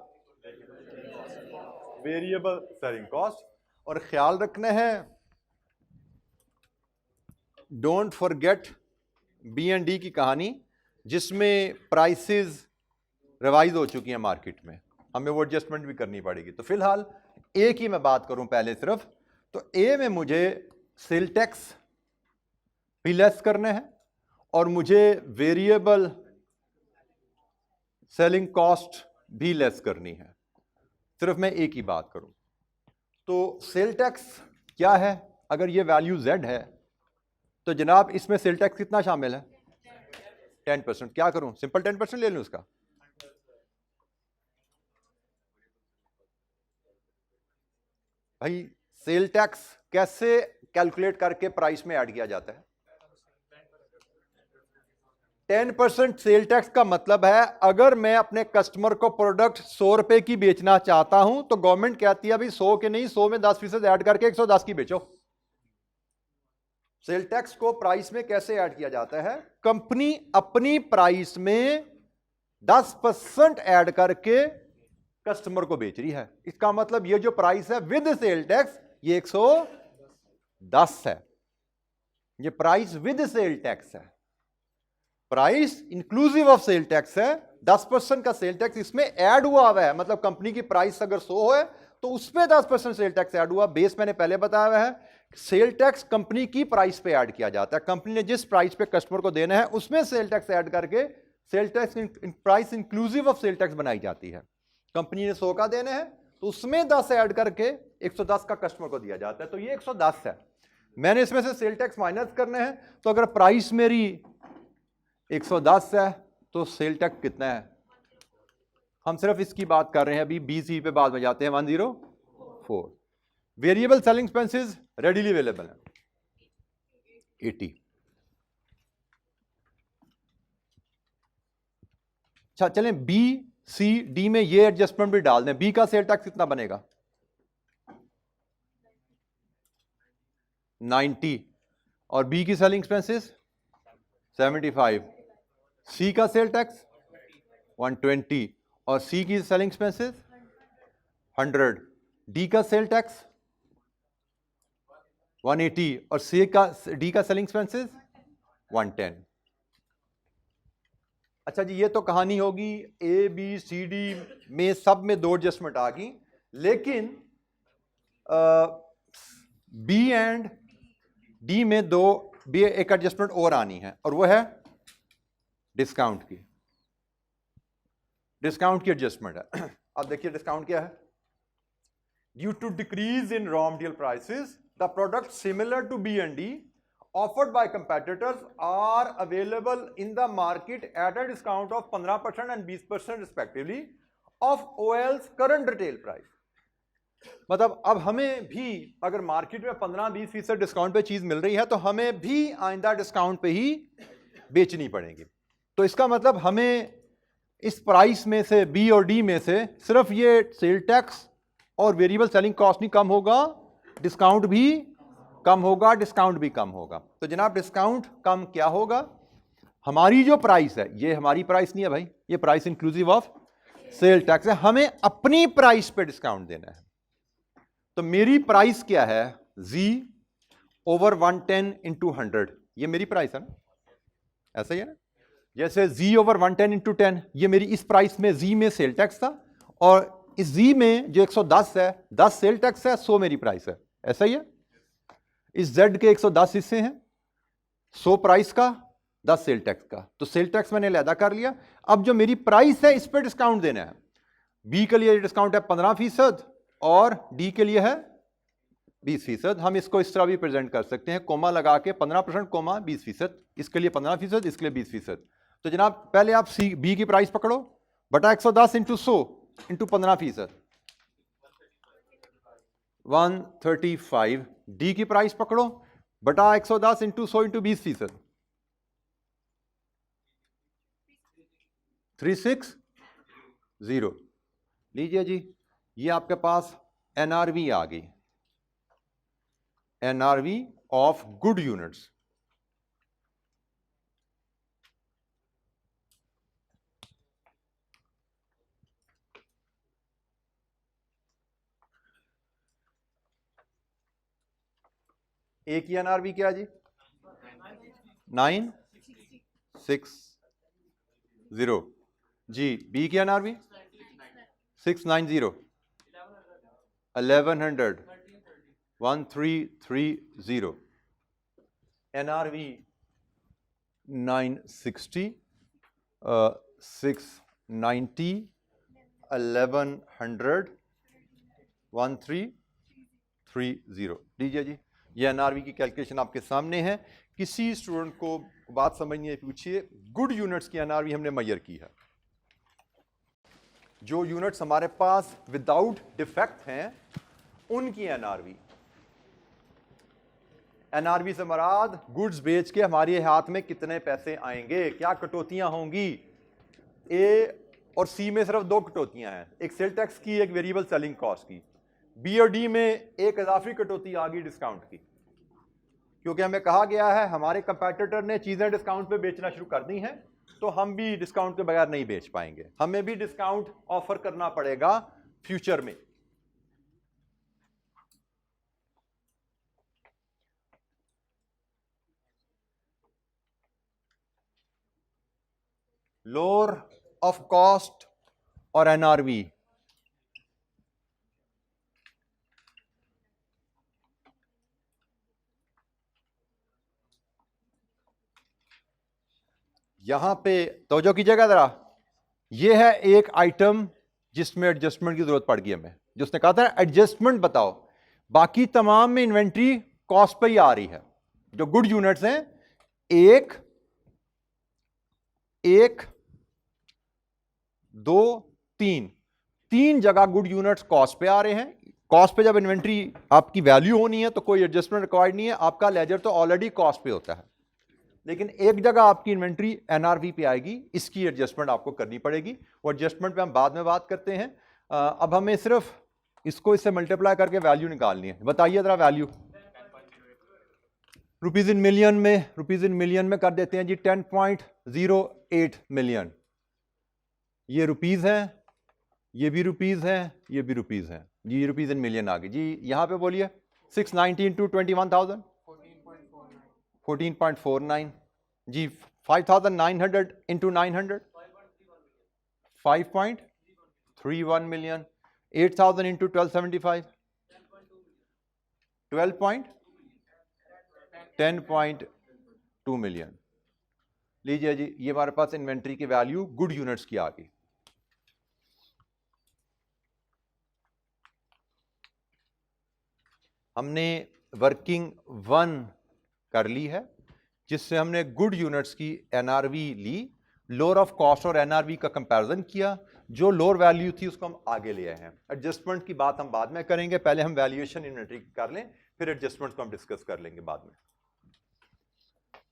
वेरिएबल सेलिंग कॉस्ट। और ख्याल रखना है, don't forget B and D की कहानी, जिसमें प्राइसेस रिवाइज हो चुकी हैं मार्केट में, हमें वो एडजस्टमेंट भी करनी पड़ेगी। तो फिलहाल ए की मैं बात करूं पहले सिर्फ, तो ए में मुझे सेल टैक्स भी लेस करने हैं और मुझे वेरिएबल सेलिंग कॉस्ट भी लेस करनी है। सिर्फ मैं एक ही बात करूं तो सेल टैक्स क्या है, अगर ये वैल्यू Z है तो जनाब इसमें सेल टैक्स कितना शामिल है? 10%। क्या करूं, सिंपल 10% ले लूं उसका? भाई सेल टैक्स कैसे कैलकुलेट करके प्राइस में ऐड किया जाता है? 10% सेल टैक्स का मतलब है अगर मैं अपने कस्टमर को प्रोडक्ट 100 रुपए की बेचना चाहता हूं तो गवर्नमेंट कहती है भाई 100 के नहीं, 100 में 10% ऐड करके 110 की बेचो। सेल टैक्स को प्राइस में कैसे ऐड किया जाता है? कंपनी अपनी प्राइस में 10% ऐड करके कस्टमर को बेच रही है। इसका मतलब ये जो प्राइस है विद सेल टैक्स ये 110 है। ये प्राइस विद सेल टैक्स है, price inclusive of sale tax है। 10% का सेल टैक्स इसमें ऐड हुआ है, मतलब कंपनी की प्राइस अगर 100 है तो उसमें 10% सेल टैक्स ऐड हुआ। बेस मैंने पहले बताया हुआ है, सेल टैक्स कंपनी की प्राइस पे ऐड किया जाता है। कंपनी ने जिस प्राइस पे कस्टमर को देना है उसमें सेल टैक्स ऐड करके sale tax price inclusive of sale tax बनाई जाती है। कंपनी ने 100 का देना है तो उसमें 10 ऐड करके 110 का कस्टमर को दिया जाता है, तो ये 110 है। मैंने इसमें से सेल टैक्स माइनस करने हैं, तो अगर प्राइस मेरी 110 है तो सेल टैक्स कितना है? हम सिर्फ इसकी बात कर रहे हैं, अभी BC पे बात में जाते हैं। 104। Variable selling expenses readily available है 80। अच्छा चलें BCD में ये एडजस्टमेंट भी डाल दें। बी का सेल टैक्स कितना बनेगा? 90 और बी की सेलिंग एक्सपेंसेस 75। सी का सेल टैक्स 120 और सी की सेलिंग एक्सपेंसेस 100। डी का सेल टैक्स 180 और डी का सेलिंग एक्सपेंसेस 110। अच्छा जी, ये तो कहानी होगी ABCD में सब में 2 एडजस्टमेंट आ गई, लेकिन B एंड D में एक एडजस्टमेंट और आनी है, और वो है डिस्काउंट की। डिस्काउंट की एडजस्टमेंट है। अब देखिए डिस्काउंट क्या है। Due to decrease in raw material prices the product similar to B and D offered by competitors are available in the market at a discount of 15% and 20% respectively of OL's current retail price। मतलब अब हमें भी अगर market में 15-20% discount पे चीज मिल रही है तो हमें भी आइंदा डिस्काउंट पे ही बेचनी पड़ेगी। तो इसका मतलब हमें इस प्राइस में से B और D में से सिर्फ ये सेल टैक्स और वेरिएबल सेलिंग कॉस्ट नहीं कम होगा, डिस्काउंट भी कम होगा, डिस्काउंट भी कम होगा। तो जनाब डिस्काउंट कम क्या होगा? हमारी जो प्राइस है, ये हमारी प्राइस नहीं है भाई, ये price inclusive of sale tax है। हमें अपनी प्राइस पे डिस्काउंट देना है। तो मेरी प्राइस क्या है? Z ओवर 110 इंटू 100, ये मेरी प्राइस है ना, ऐसा ही है ना। जैसे Z ओवर 110 इंटू 10, ये मेरी इस प्राइस में Z में सेल टैक्स था, और इस Z में जो 110 है 10 सेल टैक्स है, 100 मेरी प्राइस है, ऐसा ही है। इस Z के 110 हिस्से हैं, 100 प्राइस का, 10 सेल टैक्स का, तो सेल टैक्स मैंने अलहदा कर लिया। अब जो मेरी प्राइस है इस पर डिस्काउंट देना है। B के लिए डिस्काउंट है 15% और D के लिए है 20%। हम इसको इस तरह भी प्रेजेंट कर सकते हैं, कोमा लगा के 15% कोमा 20%, इसके लिए 15%, इसके लिए 20%। तो जनाब पहले आप B की प्राइस पकड़ो बटा 110 इंटू 100 इंटू 15%, 135। D की प्राइस पकड़ो बटा 110 इंटू 100 इंटू 20%, 360। लीजिए जी, ये आपके पास NRV आ गई, NRV ऑफ गुड यूनिट्स। ए की NRV क्या जी? 960 जी। B की NRV 690, 1100, 1330। NRV 960, 690, 90, 1100, 1330। लीजिए जी, ये एनआरवी की कैलकुलेशन आपके सामने है। किसी स्टूडेंट को बात समझनी है पूछिए। गुड यूनिट्स की एनआरवी हमने मेजर की है। जो यूनिट्स हमारे पास विदाउट डिफेक्ट हैं उनकी एनआरवी। एनआरवी से मराद गुड्स बेच के हमारे हाथ में कितने पैसे आएंगे, क्या कटौतियां होंगी। ए और सी में सिर्फ दो कटौतियां हैं, एक सेल टैक्स की, एक वेरिएबल सेलिंग कॉस्ट की। बी और डी में एक इजाफी कटौती आ गई डिस्काउंट की, क्योंकि हमें कहा गया है हमारे कंपैटिटर ने चीजें डिस्काउंट पे बेचना शुरू कर दी हैं, तो हम भी डिस्काउंट के बगैर नहीं बेच पाएंगे, हमें भी डिस्काउंट ऑफर करना पड़ेगा फ्यूचर में। लोअर ऑफ कॉस्ट और एनआरवी। यहां पे तवज्जो कीजिएगा जरा, ये है एक आइटम जिसमें एडजस्टमेंट की जरूरत पड़ गई हमें, जिसने कहा था एडजस्टमेंट बताओ। बाकी तमाम में इन्वेंट्री कॉस्ट पे ही आ रही है। जो गुड यूनिट्स हैं, एक एक दो तीन जगह गुड यूनिट्स कॉस्ट पे आ रहे हैं। कॉस्ट पे जब इन्वेंट्री आपकी वैल्यू होनी है तो कोई एडजस्टमेंट रिक्वायर्ड नहीं है, आपका लेजर तो ऑलरेडी कॉस्ट पे होता है। लेकिन एक जगह आपकी इन्वेंट्री एनआरवी पे आएगी, इसकी एडजस्टमेंट आपको करनी पड़ेगी। वो एडजस्टमेंट पे हम बाद में बात करते हैं। अब हमें सिर्फ इससे मल्टीप्लाई करके वैल्यू निकालनी है। बताइए जरा वैल्यू रुपीज इन मिलियन में कर देते हैं जी। 10.08 मिलियन। ये रुपीज हैं, ये भी रुपीज हैं, ये भी रुपीज हैं जी। ये रुपीज इन मिलियन आ गई जी। यहां पे बोलिए 690 इंटू 21,000 14.49 जी। 5,900 इंटू 900 5.31 मिलियन। 8,000 into 1275 10.2 million. लीजिए जी, ये हमारे पास इन्वेंट्री की वैल्यू गुड यूनिट्स की आ गई। हमने वर्किंग 1 कर ली है, जिससे हमने गुड यूनिट्स की एनआरवी ली, लोअर ऑफ कॉस्ट और एनआरवी का कंपैरिजन किया। जो लोअर वैल्यू थी उसको हम आगे ले आए हैं। एडजस्टमेंट की बात हम बाद में करेंगे, पहले हम वैल्यूएशन इन्वेंट्री कर लें, फिर एडजस्टमेंट को हम डिस्कस कर लेंगे बाद में।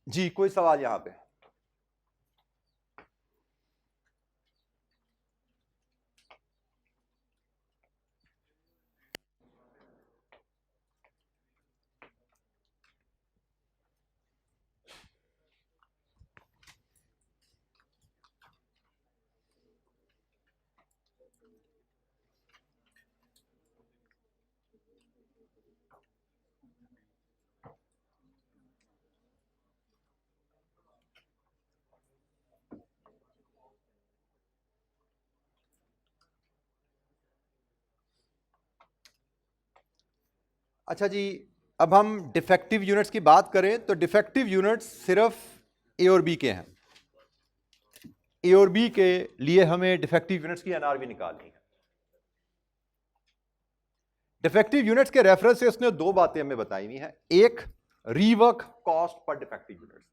जी, कोई सवाल यहां पे? अच्छा जी, अब हम डिफेक्टिव यूनिट्स की बात करें तो डिफेक्टिव यूनिट्स सिर्फ ए और बी के हैं। ए और बी के लिए हमें डिफेक्टिव यूनिट्स की एनआरवी निकालनी है। डिफेक्टिव यूनिट्स के रेफरेंस से उसने दो बातें हमें बताई हुई हैं। एक, rework cost per defective units.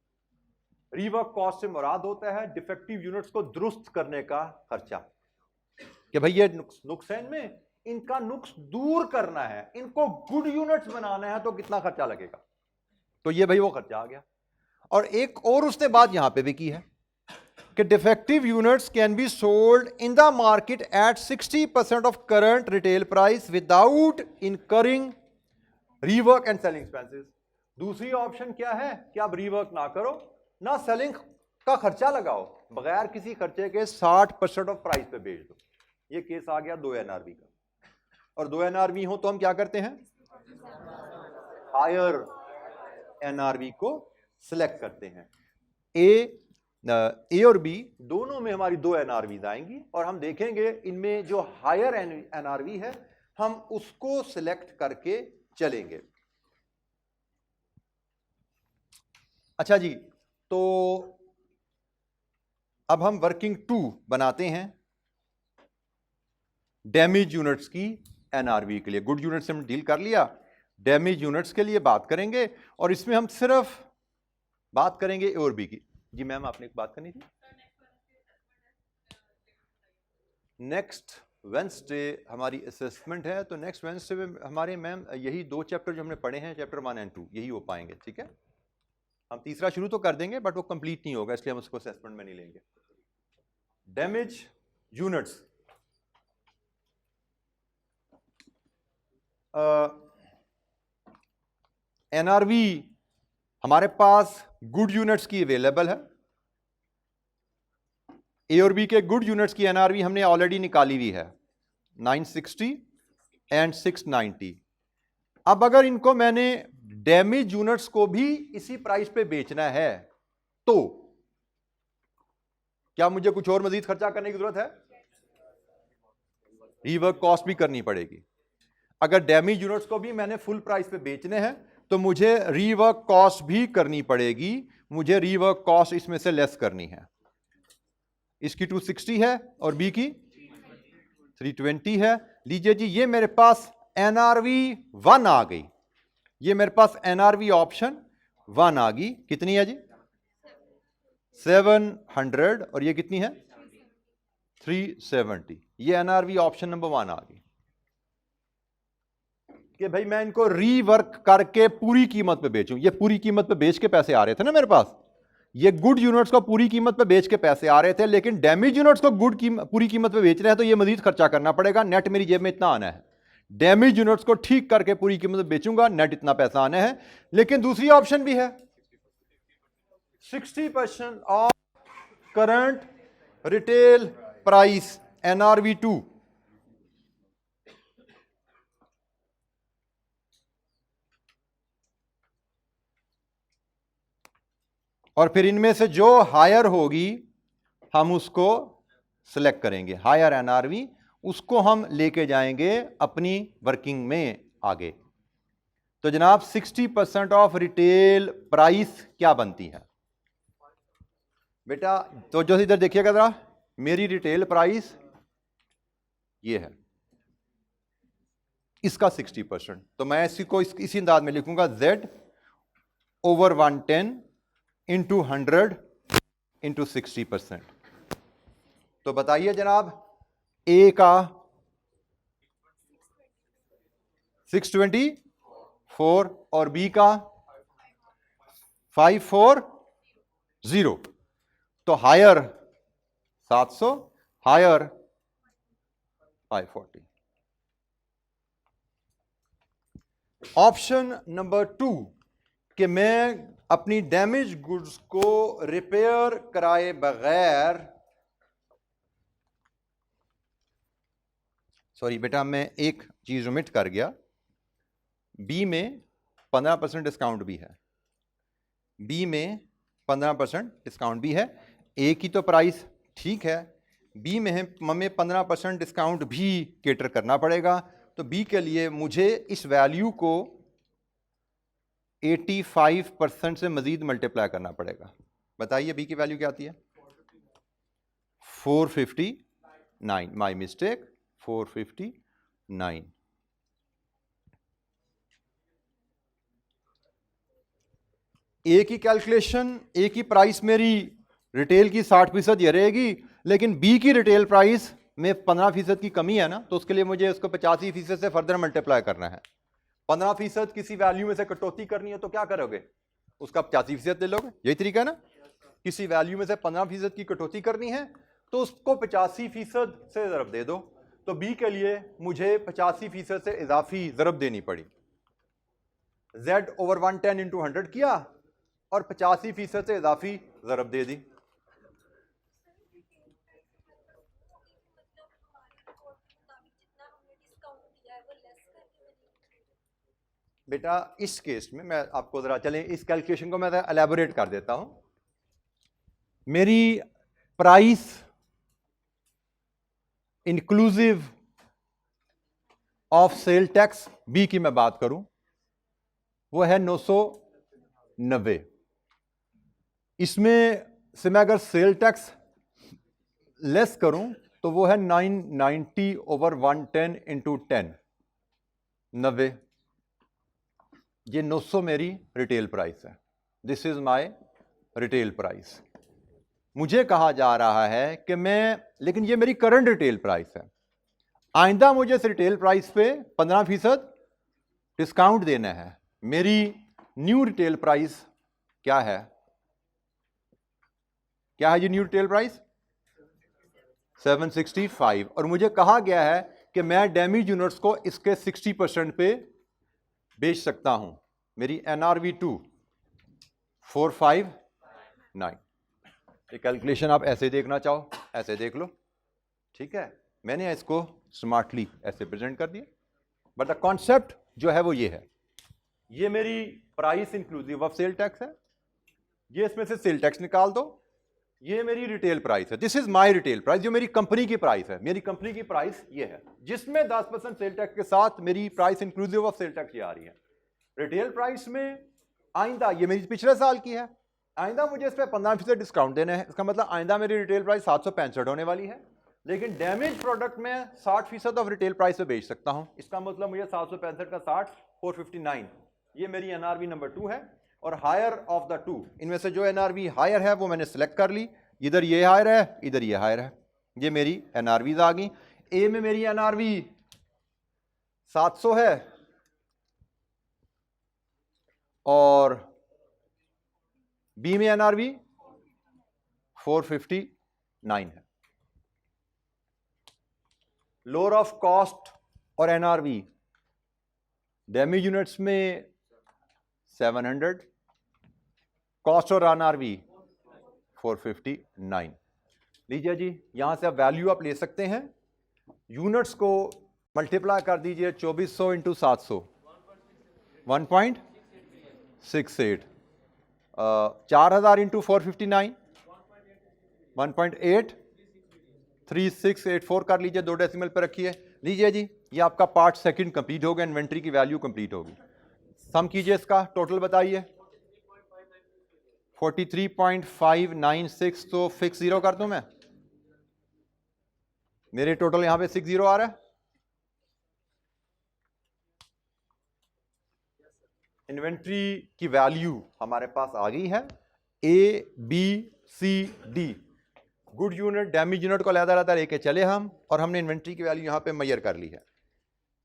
Rework cost से मुराद होता है डिफेक्टिव यूनिट्स को दुरुस्त करने का खर्चा, कि भाई ये नुक्स है इनमें, इनका नुक्स दूर करना है, इनको गुड यूनिट्स बनाना है, तो कितना खर्चा लगेगा। तो ये भाई वो खर्चा आ गया। और एक और उसने बात यहां पे भी की है कि defective units can be sold in the market at 60% of current retail price without incurring rework and selling expenses. दूसरी ऑप्शन क्या है कि आप रीवर्क ना करो, ना सेलिंग का खर्चा लगाओ, बगैर किसी खर्चे के 60% ऑफ प्राइस पे बेच दो। ये केस आ गया 2 एनआरवी का। और 2 एनआरवी हो तो हम क्या करते हैं, हायर एनआरवी को सिलेक्ट करते हैं। ए और बी दोनों में हमारी 2 एनआरवी आएंगी, और हम देखेंगे इनमें जो हायर एनआरवी है हम उसको सिलेक्ट करके चलेंगे। अच्छा जी, तो अब हम वर्किंग 2 बनाते हैं डैमेज यूनिट्स की एनआरवी के लिए। गुड यूनिट से हम डील कर लिया, डैमेज यूनिट्स के लिए बात करेंगे और इसमें हम सिर्फ बात करेंगे ए और बी की। जी मैम आपने एक बात करनी थी। नेक्स्ट वेंसडे हमारी असेसमेंट है, तो नेक्स्ट वेंसडे में हमारे मैम यही 2 चैप्टर जो हमने पढ़े हैं, चैप्टर 1 और 2 यही हो पाएंगे। ठीक है, हम तीसरा शुरू तो कर देंगे बट वो कंप्लीट नहीं होगा, इसलिए हम उसको असेसमेंट में नहीं लेंगे। डैमेज यूनिट्स, एनआरवी हमारे पास गुड यूनिट्स की अवेलेबल है। ए और बी के गुड यूनिट्स की एनआरवी हमने ऑलरेडी निकाली हुई है 960 एंड 690। अब अगर इनको मैंने डैमेज यूनिट्स को भी इसी प्राइस पे बेचना है तो क्या मुझे कुछ और मजीद खर्चा करने की जरूरत है? रीवर्क कॉस्ट भी करनी पड़ेगी। अगर डैमेज यूनिट्स को भी मैंने फुल प्राइस पे बेचने हैं तो मुझे रीवर्क कॉस्ट भी करनी पड़ेगी, मुझे रीवर्क कॉस्ट इसमें से लेस करनी है। इसकी 260 है और बी की 320 है। लीजिए जी, ये मेरे पास एनआरवी 1 आ गई, ये मेरे पास एनआरवी ऑप्शन 1 आ गई। कितनी है जी? 700 और ये कितनी है? 370। ये एनआरवी ऑप्शन नंबर 1 आ गई कि भाई मैं इनको रीवर्क करके पूरी कीमत पे बेचूं। ये पूरी कीमत पे बेच के पैसे आ रहे थे ना मेरे पास, ये गुड यूनिट्स को पूरी कीमत पे बेच के पैसे आ रहे थे, लेकिन डैमेज यूनिट्स को पूरी कीमत पे बेच रहे हैं तो ये मजीद खर्चा करना पड़ेगा। नेट मेरी जेब में इतना आना है, डैमेज यूनिट्स को ठीक करके पूरी कीमत पे बेचूंगा, नेट इतना पैसा आना है। लेकिन दूसरी ऑप्शन भी है, 60% of current retail price NRV 2। और फिर इनमें से जो हायर होगी हम उसको सिलेक्ट करेंगे, हायर एनआरवी, उसको हम लेके जाएंगे अपनी वर्किंग में आगे। तो जनाब 60% ऑफ रिटेल प्राइस क्या बनती है बेटा? तो जो इधर देखिएगा जरा, मेरी रिटेल प्राइस ये है, इसका 60%, तो मैं इसको इसी अंदाज में लिखूंगा Z ओवर 110 इंटू 100 इंटू 60%। तो बताइए जनाब, ए का 624 और बी का 540, तो हायर 700, हायर 540। ऑप्शन नंबर 2 कि मैं अपनी डैमेज गुड्स को रिपेयर कराए बगैर, सॉरी बेटा मैं एक चीज ओमिट कर गया, बी में 15% डिस्काउंट भी है, बी में 15% डिस्काउंट भी है। ए की तो प्राइस ठीक है, बी में हमें 15% डिस्काउंट भी केटर करना पड़ेगा। तो बी के लिए मुझे इस वैल्यू को 85% से मजीद मल्टीप्लाई करना पड़ेगा। बताइए बी की वैल्यू क्या आती है? 459, माय मिस्टेक, 459। ए की कैलकुलेशन, ए की प्राइस मेरी रिटेल की 60% ये रहेगी, लेकिन बी की रिटेल प्राइस में 15% की कमी है ना, तो उसके लिए मुझे उसको 85% से फर्दर मल्टीप्लाई करना है। 15% किसी वैल्यू में से कटौती करनी है तो क्या करोगे? उसका 85% ले लोगे, यही तरीका है ना। किसी वैल्यू में से 15% की कटौती करनी है तो उसको 85% से ज़रब दे दो। तो बी के लिए मुझे 85% से इजाफी ज़रब देनी पड़ी, Z ओवर 110 इंटू 100 किया और 85% से इजाफी ज़रब दे दी। बेटा इस केस में मैं आपको जरा चलें इस कैलकुलेशन को मैं एलैबोरेट कर देता हूं। मेरी price inclusive of sale tax B की मैं बात करूं, वो है 990। इसमें से मैं अगर सेल टैक्स लेस करूं तो वो है 990 ओवर 110 इंटू 10, 90। ये 900 मेरी रिटेल प्राइस है। This is my retail price. मुझे कहा जा रहा है कि लेकिन ये मेरी करंट रिटेल प्राइस है, आइंदा मुझे इस रिटेल प्राइस पे 15% डिस्काउंट देना है। मेरी न्यू रिटेल प्राइस क्या है? क्या है जी न्यू रिटेल प्राइस? 765। और मुझे कहा गया है कि मैं डैमेज यूनिट्स को इसके 60% पे बेच सकता हूं। मेरी NRV 2 459। ये कैलकुलेशन आप ऐसे देखना चाहो ऐसे देख लो, ठीक है। मैंने इसको स्मार्टली ऐसे प्रेजेंट कर दिया, बट द कॉन्सेप्ट जो है वो ये है। ये मेरी price inclusive of sale tax है, ये इसमें से सेल टैक्स निकाल दो, ये मेरी रिटेल प्राइस है। This is my retail price, जो मेरी कंपनी की प्राइस है। मेरी कंपनी की प्राइस ये है, जिसमें 10% सेल टैक्स के साथ मेरी price inclusive of sale tax ये आ रही है। रिटेल प्राइस में आइंदा, ये मेरी पिछले साल की है, आइंदा मुझे इस पर 15% डिस्काउंट देना है। इसका मतलब आइंदा मेरी रिटेल प्राइस 765 होने वाली है, लेकिन डैमेज प्रोडक्ट में 60% ऑफ रिटेल प्राइस पे बेच सकता हूं। इसका मतलब मुझे 765 का 60 459, ये मेरी NRV नंबर 2 है। और हायर ऑफ द टू, इनमें से जो NRV हायर है वो मैंने सिलेक्ट कर ली। इधर ये हायर है, इधर ये हायर है, ये मेरी NRVs आ गई। ए में मेरी NRV 700 है और बी में NRV 459 है। लोअर ऑफ कॉस्ट और NRV डैमेज यूनिट्स में 700, कॉस्ट और NRV 459। लीजिए जी, यहां से आप वैल्यू आप ले सकते हैं। यूनिट्स को मल्टीप्लाई कर दीजिए 2400 इंटू 700, 1.68। 4000 इंटू 459, 1.83684 कर लीजिए, 2 डेसिमल पर रखिए। लीजिए जी, ये आपका पार्ट सेकंड कंप्लीट हो गया, इन्वेंट्री की वैल्यू कंप्लीट होगी। सम कीजिए इसका, टोटल बताइए। 43.596, तो फिक्स 0 कर दूं मैं, मेरे टोटल यहां पे 60 आ रहा है। इन्वेंट्री की वैल्यू हमारे पास आ गई है, ABCD। Good unit damage unit को अलग-अलग लेके चले हम, और हमने इन्वेंट्री की वैल्यू यहां पे मेजर कर ली है।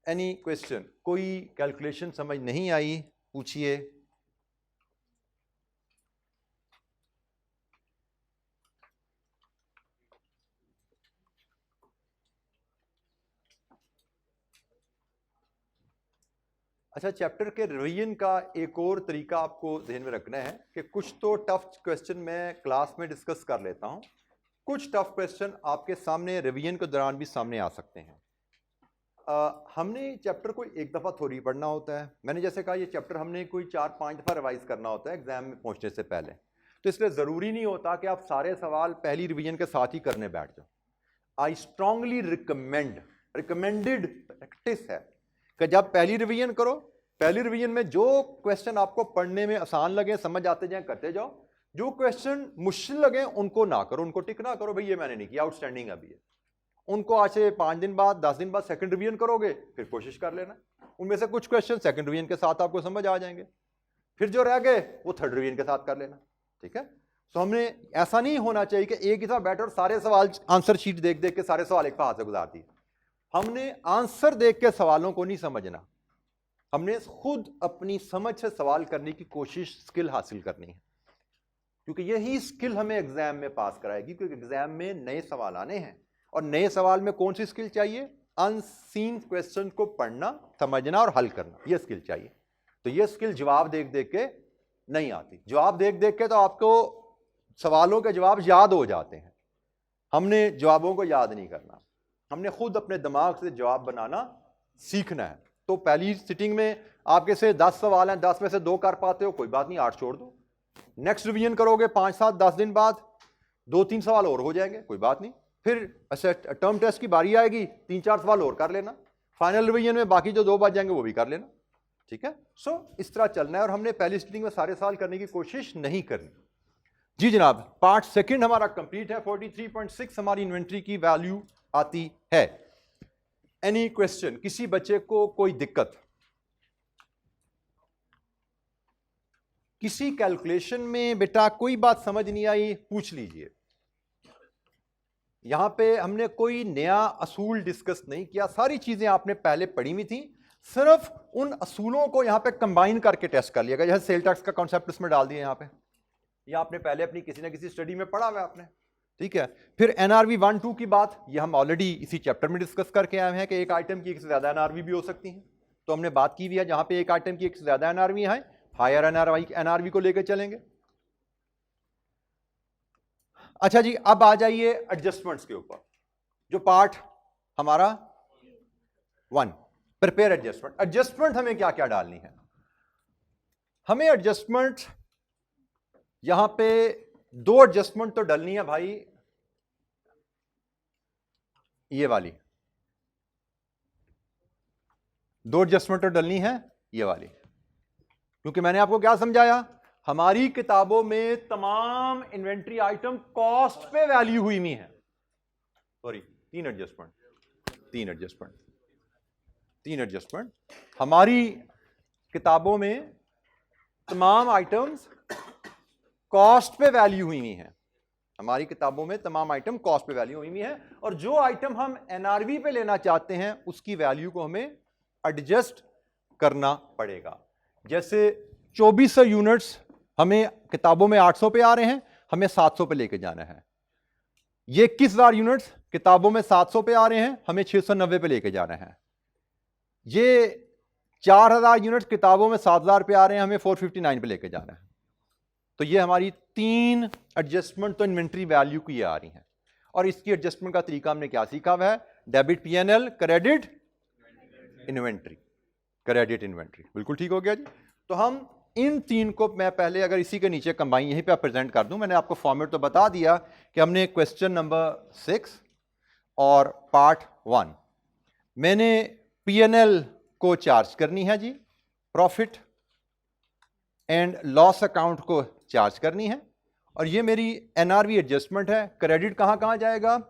Any question? कोई कैलकुलेशन समझ नहीं आई, पूछिए। अच्छा, चैप्टर के रिवीजन का एक और तरीका आपको ध्यान में रखना है कि कुछ तो टफ क्वेश्चन मैं क्लास में डिस्कस कर लेता हूं, कुछ टफ क्वेश्चन आपके सामने रिवीजन के दौरान भी सामने आ सकते हैं। हमने चैप्टर को एक दफ़ा थोड़ी पढ़ना होता है। मैंने जैसे कहा, ये चैप्टर हमने कोई 4-5 दफ़ा रिवाइज करना होता है एग्जाम में पहुंचने से पहले, तो इसलिए ज़रूरी नहीं होता कि आप सारे सवाल पहली रिवीजन के साथ ही करने बैठ जाओ। आई स्ट्रांगली रिकमेंडेड प्रैक्टिस है कि जब पहली रिवीजन करो, पहली रिवीजन में जो क्वेश्चन आपको पढ़ने में आसान लगे, समझ आते जाए, करते जाओ। जो क्वेश्चन मुश्किल लगे उनको ना करो, उनको टिक ना करो, भाई ये मैंने नहीं किया, आउटस्टैंडिंग अभी है। उनको आज से 5 दिन बाद, 10 दिन बाद सेकंड रिवीजन करोगे, फिर कोशिश कर लेना। उनमें से कुछ क्वेश्चन सेकंड रिवीजन के साथ आपको समझ आ जाएंगे, फिर जो रह गए वो थर्ड रिवीजन के साथ कर लेना, ठीक है। तो हमने ऐसा नहीं होना चाहिए कि एक ही साथ बैठे और सारे सवाल आंसर शीट देख देख के सारे सवाल एक हाथ से गुजार दिए। हमने आंसर देख के सवालों को नहीं समझना, हमने खुद अपनी समझ से सवाल करने की कोशिश, स्किल हासिल करनी है, क्योंकि यही स्किल हमें एग्जाम में पास कराएगी। क्योंकि एग्जाम में नए सवाल आने हैं, और नए सवाल में कौन सी स्किल चाहिए? अनसीन क्वेश्चन को पढ़ना, समझना और हल करना, यह स्किल चाहिए। तो यह स्किल जवाब देख देख के नहीं आती। जवाब देख देख के तो आपको सवालों के जवाब याद हो जाते हैं, हमने जवाबों को याद नहीं करना, हमने खुद अपने दिमाग से जवाब बनाना सीखना है। तो पहली सिटिंग में आपके से 10 सवाल हैं, 10 में से 2 कर पाते हो, कोई बात नहीं, 8 छोड़ दो। नेक्स्ट रिवीजन करोगे 5-7-10 दिन बाद, 2-3 सवाल और हो जाएंगे, कोई बात नहीं। फिर अच्छा टर्म टेस्ट की बारी आएगी, 3-4 सवाल और कर लेना। फाइनल रिवीजन में बाकी जो 2 बच जाएंगे वो भी कर लेना, ठीक है। सो इस तरह चलना है, और हमने पहली सिटिंग में सारे सवाल करने की कोशिश नहीं करनी। जी जनाब, पार्ट सेकंड हमारा कंप्लीट है। 43.6 हमारी इन्वेंट्री की वैल्यू आती है। एनी क्वेश्चन, किसी बच्चे को कोई दिक्कत, किसी कैलकुलेशन में बेटा कोई बात समझ नहीं आई, पूछ लीजिए। यहां पे हमने कोई नया असूल डिस्कस नहीं किया, सारी चीजें आपने पहले पढ़ी हुई थी, सिर्फ उन असूलों को यहां पे कंबाइन करके टेस्ट कर लिया गया। जैसे सेल टैक्स का कॉन्सेप्ट इसमें डाल दिया यहां पे, ये आपने पहले अपनी किसी ना किसी स्टडी में पढ़ा हुआ है आपने, ठीक है। फिर एनआरवी 1-2 की बात, ये हम ऑलरेडी इसी चैप्टर में डिस्कस करके आए हैं कि एक आइटम की एक से ज्यादा एनआरवी भी हो सकती है, तो हमने बात की हुई है जहां पे एक आइटम की एक से ज्यादा एनआरवी है, हायर एनआरवी को लेकर चलेंगे। अच्छा जी, अब आ जाइए एडजस्टमेंट्स के ऊपर, जो पार्ट हमारा 1, प्रिपेयर एडजस्टमेंट। एडजस्टमेंट हमें क्या क्या डालनी है? हमें एडजस्टमेंट यहां पे 2 एडजस्टमेंट तो डालनी है भाई, ये वाली 2 एडजस्टमेंट तो डालनी है, ये वाली, क्योंकि मैंने आपको क्या समझाया, हमारी किताबों में तमाम इन्वेंट्री आइटम कॉस्ट पे वैल्यू हुई हुई है। सॉरी, 3 एडजस्टमेंट हमारी किताबों में तमाम आइटम्स कॉस्ट पे वैल्यू हुई हुई हैं। हमारी किताबों में तमाम आइटम कॉस्ट पे वैल्यू हुई हुई है, और जो आइटम हम एनआरवी पे लेना चाहते हैं उसकी वैल्यू को हमें एडजस्ट करना पड़ेगा। जैसे 2400 यूनिट्स हमें किताबों में 800 पे आ रहे हैं, हमें 700 पे लेके जाना है। ये 21,000 यूनिट्स किताबों में 700 पे आ रहे हैं, हमें 690 पे लेके जाना है। ये 4,000 यूनिट्स किताबों में 7,000 पे आ रहे हैं, हमें 459 पे लेके जाना है। तो ये हमारी 3 एडजस्टमेंट तो इन्वेंट्री वैल्यू की आ रही हैं। और इसकी एडजस्टमेंट का तरीका हमने क्या सीखा हुआ है? Debit PNL, credit inventory, credit inventory. बिल्कुल ठीक हो गया जी। तो हम इन 3 को मैं पहले अगर इसी के नीचे कंबाइन यहीं पे प्रेजेंट कर दूं, मैंने आपको फॉर्मेट तो बता दिया कि हमने क्वेश्चन नंबर 6 और पार्ट 1 मैंने पीएनएल को चार्ज करनी है जी, प्रॉफिट एंड लॉस अकाउंट को चार्ज करनी है, और ये मेरी एनआरवी एडजस्टमेंट है। क्रेडिट कहां कहां जाएगा?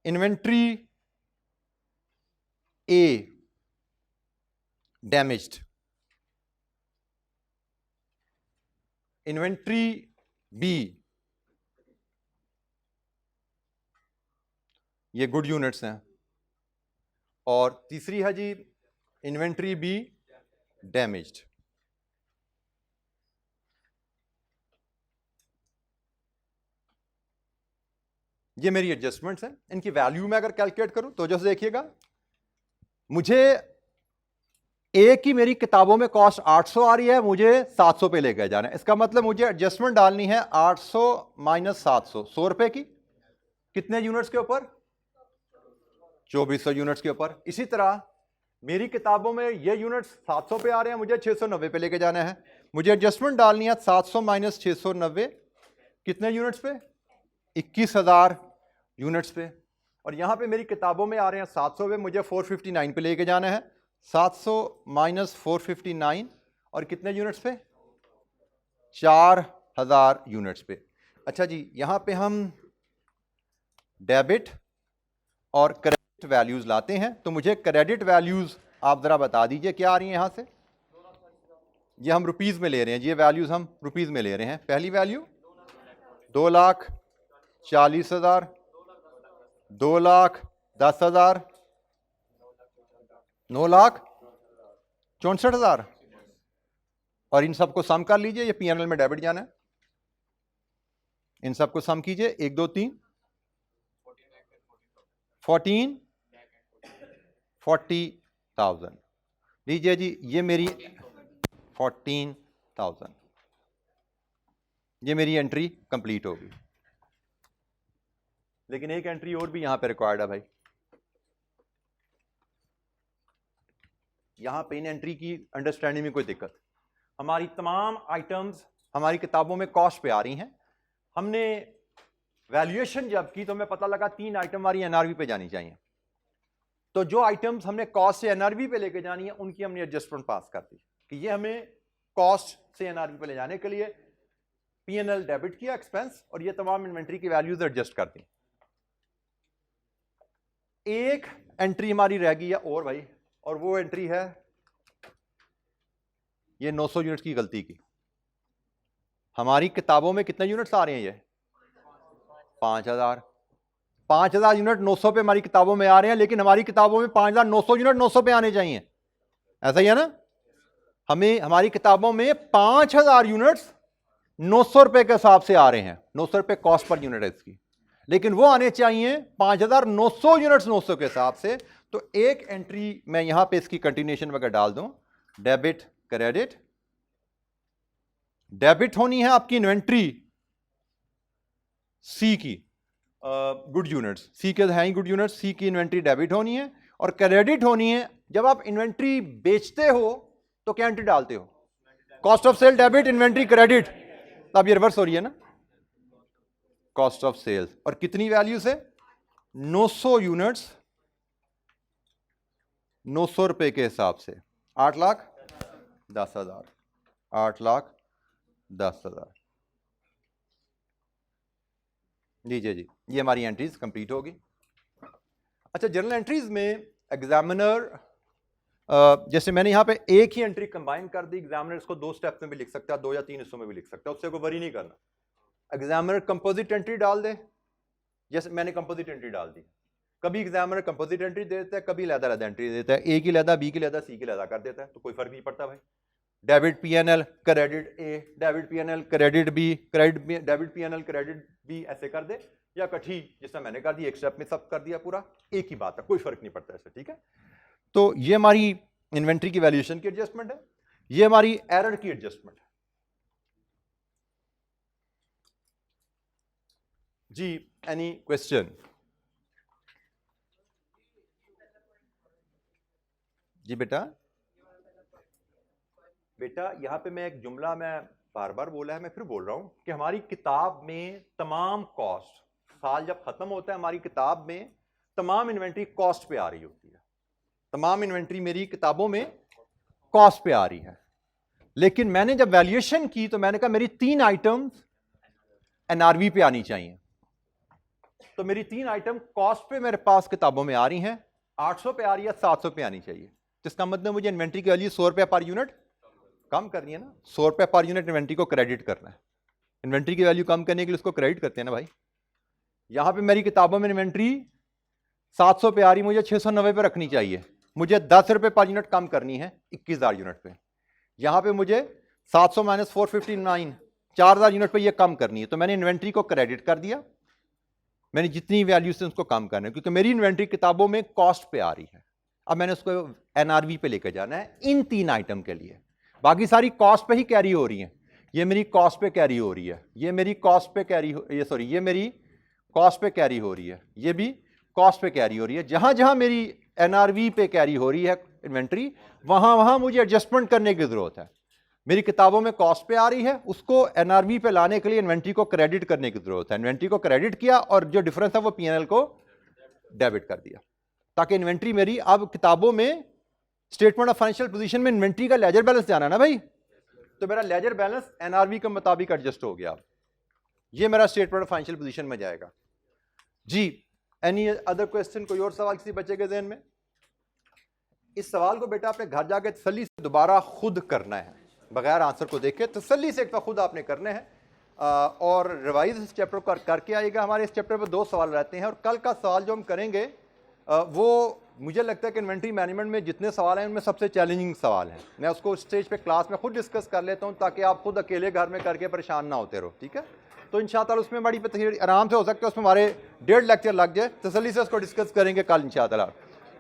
इन्वेंट्री ए डैमेज्ड, इन्वेंट्री बी ये गुड यूनिट्स हैं, और तीसरी है जी इन्वेंट्री बी डैमेज्ड। ये मेरी एडजस्टमेंट्स हैं। इनकी वैल्यू में अगर कैलकुलेट करूं तो जैसे देखिएगा, मुझे एक ही मेरी किताबों में कॉस्ट 800 आ रही है, मुझे 700 पे लेकर जाना है। इसका मतलब मुझे एडजस्टमेंट डालनी है 800 माइनस 700, 100 रुपए की, कितने यूनिट्स के ऊपर? 2400 यूनिट्स के ऊपर। इसी तरह मेरी किताबों में ये यूनिट्स 700 पे आ रहे हैं, मुझे 690 पे लेके जाना है। मुझे एडजस्टमेंट डालनी है 700 माइनस 690, कितने यूनिट्स पे? 21,000 यूनिट्स पे। और यहां पे मेरी किताबों में आ रहे हैं 700 पे, मुझे 459 पे लेके जाना है। 700 माइनस 459 और कितने यूनिट्स पे? 4,000 यूनिट्स पे। अच्छा जी, यहां पे हम डेबिट और क्रेडिट वैल्यूज लाते हैं, तो मुझे क्रेडिट वैल्यूज आप जरा बता दीजिए क्या आ रही हैं यहां से? ये हम रुपीज में ले रहे हैं, ये वैल्यूज हम रुपीज में ले रहे हैं। पहली वैल्यू 2,40,000, 2,10,000, 9,64,000, और इन सबको सम कर लीजिए, ये पीएनएल में डेबिट जाना है। इन सबको सम कीजिए, 1 2 3 40,000 लीजिए जी, ये मेरी 14,000, ये मेरी एंट्री कंप्लीट होगी। लेकिन एक एंट्री और भी यहां पे रिक्वायर्ड है भाई। यहां पे इन एंट्री की अंडरस्टैंडिंग में कोई दिक्कत, हमारी तमाम आइटम्स हमारी किताबों में कॉस्ट पे आ रही हैं। हमने वैल्यूएशन जब की तो हमें पता लगा 3 आइटम हमारी एनआरवी पे जानी चाहिए। तो जो आइटम्स हमने कॉस्ट से एनआरवी पे लेके जानी है उनकी हमने एडजस्टमेंट पास कर दी कि ये हमें कॉस्ट से एनआरवी पे ले जाने के लिए P&L डेबिट किया एक्सपेंस, और ये तमाम इन्वेंट्री की वैल्यूज एडजस्ट कर दी। एक एंट्री हमारी रह गई है और भाई, और वो एंट्री है ये 900 यूनिट्स की गलती की। हमारी किताबों में कितने यूनिट्स आ रहे हैं? ये 5000 यूनिट 900 पे हमारी किताबों में आ रहे हैं, लेकिन हमारी किताबों में 5900 यूनिट 900 पे आने चाहिए। ऐसा ही है ना? हमें हमारी किताबों में 5000 यूनिट्स 900 रुपए के हिसाब से आ रहे हैं, 900 रुपए कॉस्ट पर यूनिट है इसकी, लेकिन वो आने चाहिए 5900 यूनिट्स 900 के हिसाब से। तो एक एंट्री मैं यहां पे इसकी कंटिन्यूएशन में डाल दूं, डेबिट क्रेडिट। डेबिट होनी है आपकी इन्वेंट्री सी की, गुड यूनिट्स, सी के हैं गुड यूनिट्स, सी की इन्वेंट्री डेबिट होनी है, और क्रेडिट होनी है जब आप इन्वेंट्री बेचते हो तो क्या एंट्री डालते हो? Cost of sale debit, inventory credit. तब ये रिवर्स हो रही है ना, कॉस्ट ऑफ सेल्स। और कितनी वैल्यू से? 900 यूनिट्स 900 रुपए के हिसाब से 8,10,000, 8,10,000। लीजिए जी, ये हमारी एंट्रीज कंप्लीट होगी। अच्छा, जर्नल एंट्रीज में एग्जामिनर जैसे मैंने यहां पे एक ही एंट्री कंबाइन कर दी, एग्जामिनर इसको 2 स्टेप्स में भी लिख सकता है, 2 या 3 हिस्सों में भी लिख सकता है, उससे कोई वरी नहीं करना। एग्जामिनर कंपोजिट एंट्री डाल दे, जैसे मैंने कंपोजिट एंट्री डाल दी। कभी एग्जामिनर कंपोजिट एंट्री दे देता है, कभी अलग-अलग एंट्री देता है, ए की अलग, बी की अलग, सी की अलग कर देता है, तो कोई फर्क नहीं पड़ता भाई। Debit P&L credit A, debit P&L credit B, debit P&L credit B, ऐसे कर दे, या इकट्ठी जिसमें मैंने कर दी, एक स्टेप में सब कर दिया पूरा, एक ही बात है, कोई फर्क नहीं पड़ता ऐसे, ठीक है। तो ये हमारी इन्वेंट्री की वैल्यूएशन की एडजस्टमेंट है, ये हमारी एरर की एडजस्टमेंट है। जी, एनी क्वेश्चन? जी बेटा यहां पे मैं एक जुमला मैं बार बार बोला है, मैं फिर बोल रहा हूं कि हमारी किताब में तमाम कॉस्ट, साल जब खत्म होता है हमारी किताब में तमाम इन्वेंट्री कॉस्ट पे आ रही होती है, तमाम इन्वेंट्री मेरी किताबों में कॉस्ट पे आ रही है। लेकिन मैंने जब वैल्यूएशन की तो मैंने कहा मेरी 3 आइटम्स एनआरवी पे आनी चाहिए, तो मेरी 3 आइटम कॉस्ट पे मेरे पास किताबों में आ रही हैं, 800 पे आ रही है, 700 पे आनी चाहिए। जिसका मतलब मुझे इन्वेंट्री की वैल्यू 100 रुपये पर यूनिट कम करनी है ना, 100 रुपये पर यूनिट इन्वेंट्री को क्रेडिट करना है। इन्वेंट्री की वैल्यू कम करने के लिए उसको क्रेडिट करते हैं ना भाई। यहां पे मेरी किताबों में इन्वेंट्री 700 पे आ रही, मुझे 690 पे रखनी चाहिए, मुझे 10 रुपये पर यूनिट कम करनी है 21,000 यूनिट पे। यहां पे मुझे 700 माइनस 459 4,000 यूनिट पे ये कम करनी है, तो मैंने इन्वेंट्री को क्रेडिट कर दिया, मैंने जितनी वैल्यू से उसको कम करना है, क्योंकि मेरी इन्वेंट्री किताबों में कॉस्ट पे आ रही है। अब मैंने उसको एनआरवी पे लेकर जाना है इन 3 आइटम के लिए, बाकी सारी कॉस्ट पे ही कैरी हो रही हैं। ये मेरी कॉस्ट पे कैरी हो रही है, ये मेरी कॉस्ट पे कैरी ये मेरी कॉस्ट पे कैरी हो रही है, ये भी कॉस्ट पे कैरी हो रही है। जहां जहां मेरी एनआरवी पे कैरी हो रही है इन्वेंट्री, वहां वहां मुझे एडजस्टमेंट करने की जरूरत है। मेरी किताबों में कॉस्ट पे आ रही है, उसको एनआरवी पे लाने के लिए इन्वेंट्री को क्रेडिट करने की जरूरत है। इन्वेंट्री को क्रेडिट किया और जो डिफरेंस है वो P&L को डेबिट कर दिया, ताकि इन्वेंट्री मेरी अब किताबों में स्टेटमेंट ऑफ फाइनेंशियल पोजीशन में इन्वेंट्री का लेजर बैलेंस जाना ना भाई, तो मेरा लेजर बैलेंस एनआरवी के मुताबिक एडजस्ट हो गया। ये मेरा स्टेटमेंट ऑफ फाइनेंशियल पोजीशन में जाएगा। जी, एनी अदर क्वेश्चन? कोई और सवाल किसी बच्चे के ज़हन में? इस सवाल को बेटा अपने घर जाके तसल्ली से दोबारा खुद करना है, बगैर आंसर को देखे तसल्ली से एक बार खुद आपने करने हैं, और रिवाइज इस चैप्टर को करके आइएगा। हमारे इस चैप्टर पर 2 सवाल रहते हैं, और कल का सवाल जो हम करेंगे वो मुझे लगता है कि इन्वेंट्री मैनेजमेंट में जितने सवाल हैं उनमें सबसे चैलेंजिंग सवाल है। मैं उसको स्टेज पे क्लास में खुद डिस्कस कर लेता हूं, ताकि आप खुद अकेले घर में करके परेशान ना होते रहो, ठीक है। तो इंशाअल्लाह उसमें बड़ी आराम से हो सकता है, उसमें हमारे 1.5 लेक्चर लग जाए, तसल्ली से उसको डिस्कस करेंगे कल इंशाअल्लाह।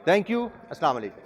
थैंक यू, अस्सलाम वालेकुम।